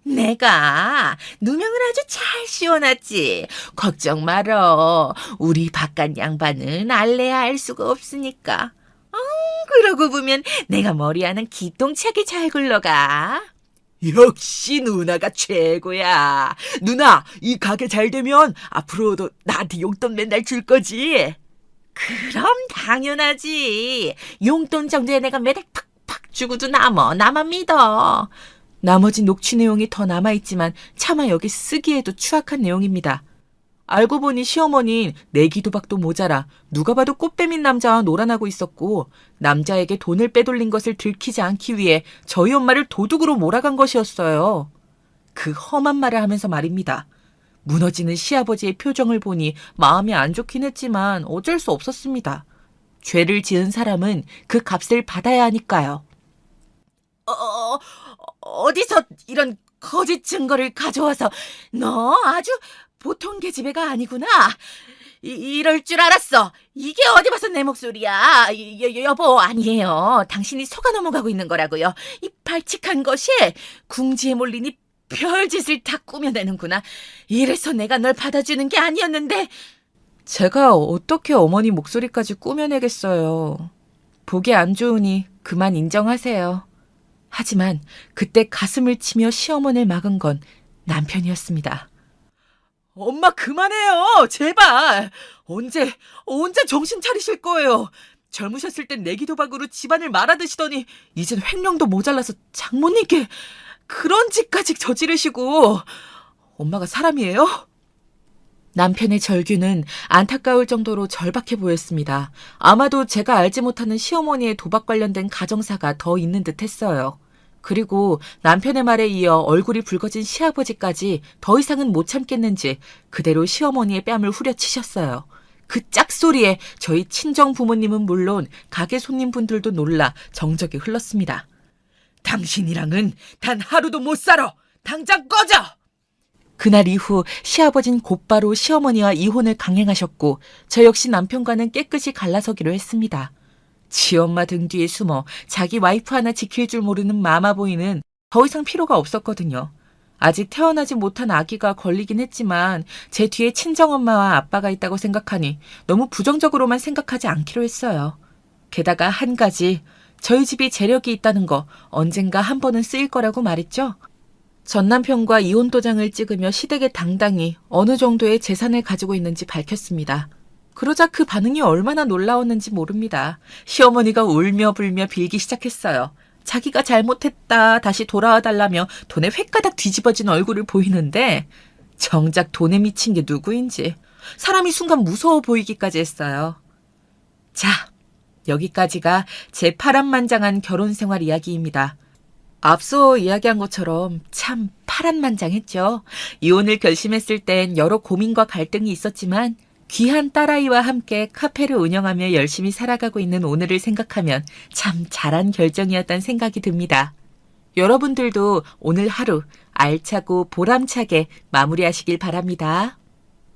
내가 누명을 아주 잘 씌워놨지. 걱정 말어. 우리 바깥 양반은 알래야 알 수가 없으니까. 그러고 보면 내가 머리하는 기똥차게 잘 굴러가. 역시 누나가 최고야. 누나, 이 가게 잘 되면 앞으로도 나한테 용돈 맨날 줄 거지? 그럼 당연하지. 용돈 정도에 내가 매달 팍팍 주고도 남어. 나만 믿어. 나머지 녹취 내용이 더 남아있지만 차마 여기 쓰기에도 추악한 내용입니다. 알고 보니 시어머니는 내기 도박도 모자라 누가 봐도 꽃뱀인 남자와 놀아나고 있었고 남자에게 돈을 빼돌린 것을 들키지 않기 위해 저희 엄마를 도둑으로 몰아간 것이었어요. 그 험한 말을 하면서 말입니다. 무너지는 시아버지의 표정을 보니 마음이 안 좋긴 했지만 어쩔 수 없었습니다. 죄를 지은 사람은 그 값을 받아야 하니까요. 어디서 이런 거짓 증거를 가져와서 너 아주 보통 계집애가 아니구나. 이럴 줄 알았어. 이게 어디 봐서 내 목소리야. 여보, 아니에요. 당신이 속아 넘어가고 있는 거라고요. 이 발칙한 것이 궁지에 몰리니 별짓을 다 꾸며내는구나. 이래서 내가 널 받아주는 게 아니었는데. 제가 어떻게 어머니 목소리까지 꾸며내겠어요. 보기 안 좋으니 그만 인정하세요. 하지만 그때 가슴을 치며 시어머니를 막은 건 남편이었습니다. 엄마 그만해요. 제발. 언제 정신 차리실 거예요. 젊으셨을 땐 내기 도박으로 집안을 말아드시더니 이젠 횡령도 모자라서 장모님께 그런 짓까지 저지르시고. 엄마가 사람이에요? 남편의 절규는 안타까울 정도로 절박해 보였습니다. 아마도 제가 알지 못하는 시어머니의 도박 관련된 가정사가 더 있는 듯 했어요. 그리고 남편의 말에 이어 얼굴이 붉어진 시아버지까지 더 이상은 못 참겠는지 그대로 시어머니의 뺨을 후려치셨어요. 그 짝소리에 저희 친정 부모님은 물론 가게 손님분들도 놀라 정적이 흘렀습니다. 당신이랑은 단 하루도 못 살아! 당장 꺼져! 그날 이후 시아버진 곧바로 시어머니와 이혼을 강행하셨고 저 역시 남편과는 깨끗이 갈라서기로 했습니다. 지엄마 등 뒤에 숨어 자기 와이프 하나 지킬 줄 모르는 마마보이는 더 이상 필요가 없었거든요. 아직 태어나지 못한 아기가 걸리긴 했지만 제 뒤에 친정엄마와 아빠가 있다고 생각하니 너무 부정적으로만 생각하지 않기로 했어요. 게다가 한 가지, 저희 집이 재력이 있다는 거 언젠가 한 번은 쓰일 거라고 말했죠. 전 남편과 이혼 도장을 찍으며 시댁에 당당히 어느 정도의 재산을 가지고 있는지 밝혔습니다. 그러자 그 반응이 얼마나 놀라웠는지 모릅니다. 시어머니가 울며 불며 빌기 시작했어요. 자기가 잘못했다 다시 돌아와 달라며 돈에 횟가닥 뒤집어진 얼굴을 보이는데 정작 돈에 미친 게 누구인지 사람이 순간 무서워 보이기까지 했어요. 자, 여기까지가 제 파란만장한 결혼 생활 이야기입니다. 앞서 이야기한 것처럼 참 파란만장했죠. 이혼을 결심했을 땐 여러 고민과 갈등이 있었지만 귀한 딸아이와 함께 카페를 운영하며 열심히 살아가고 있는 오늘을 생각하면 참 잘한 결정이었다는 생각이 듭니다. 여러분들도 오늘 하루 알차고 보람차게 마무리하시길 바랍니다.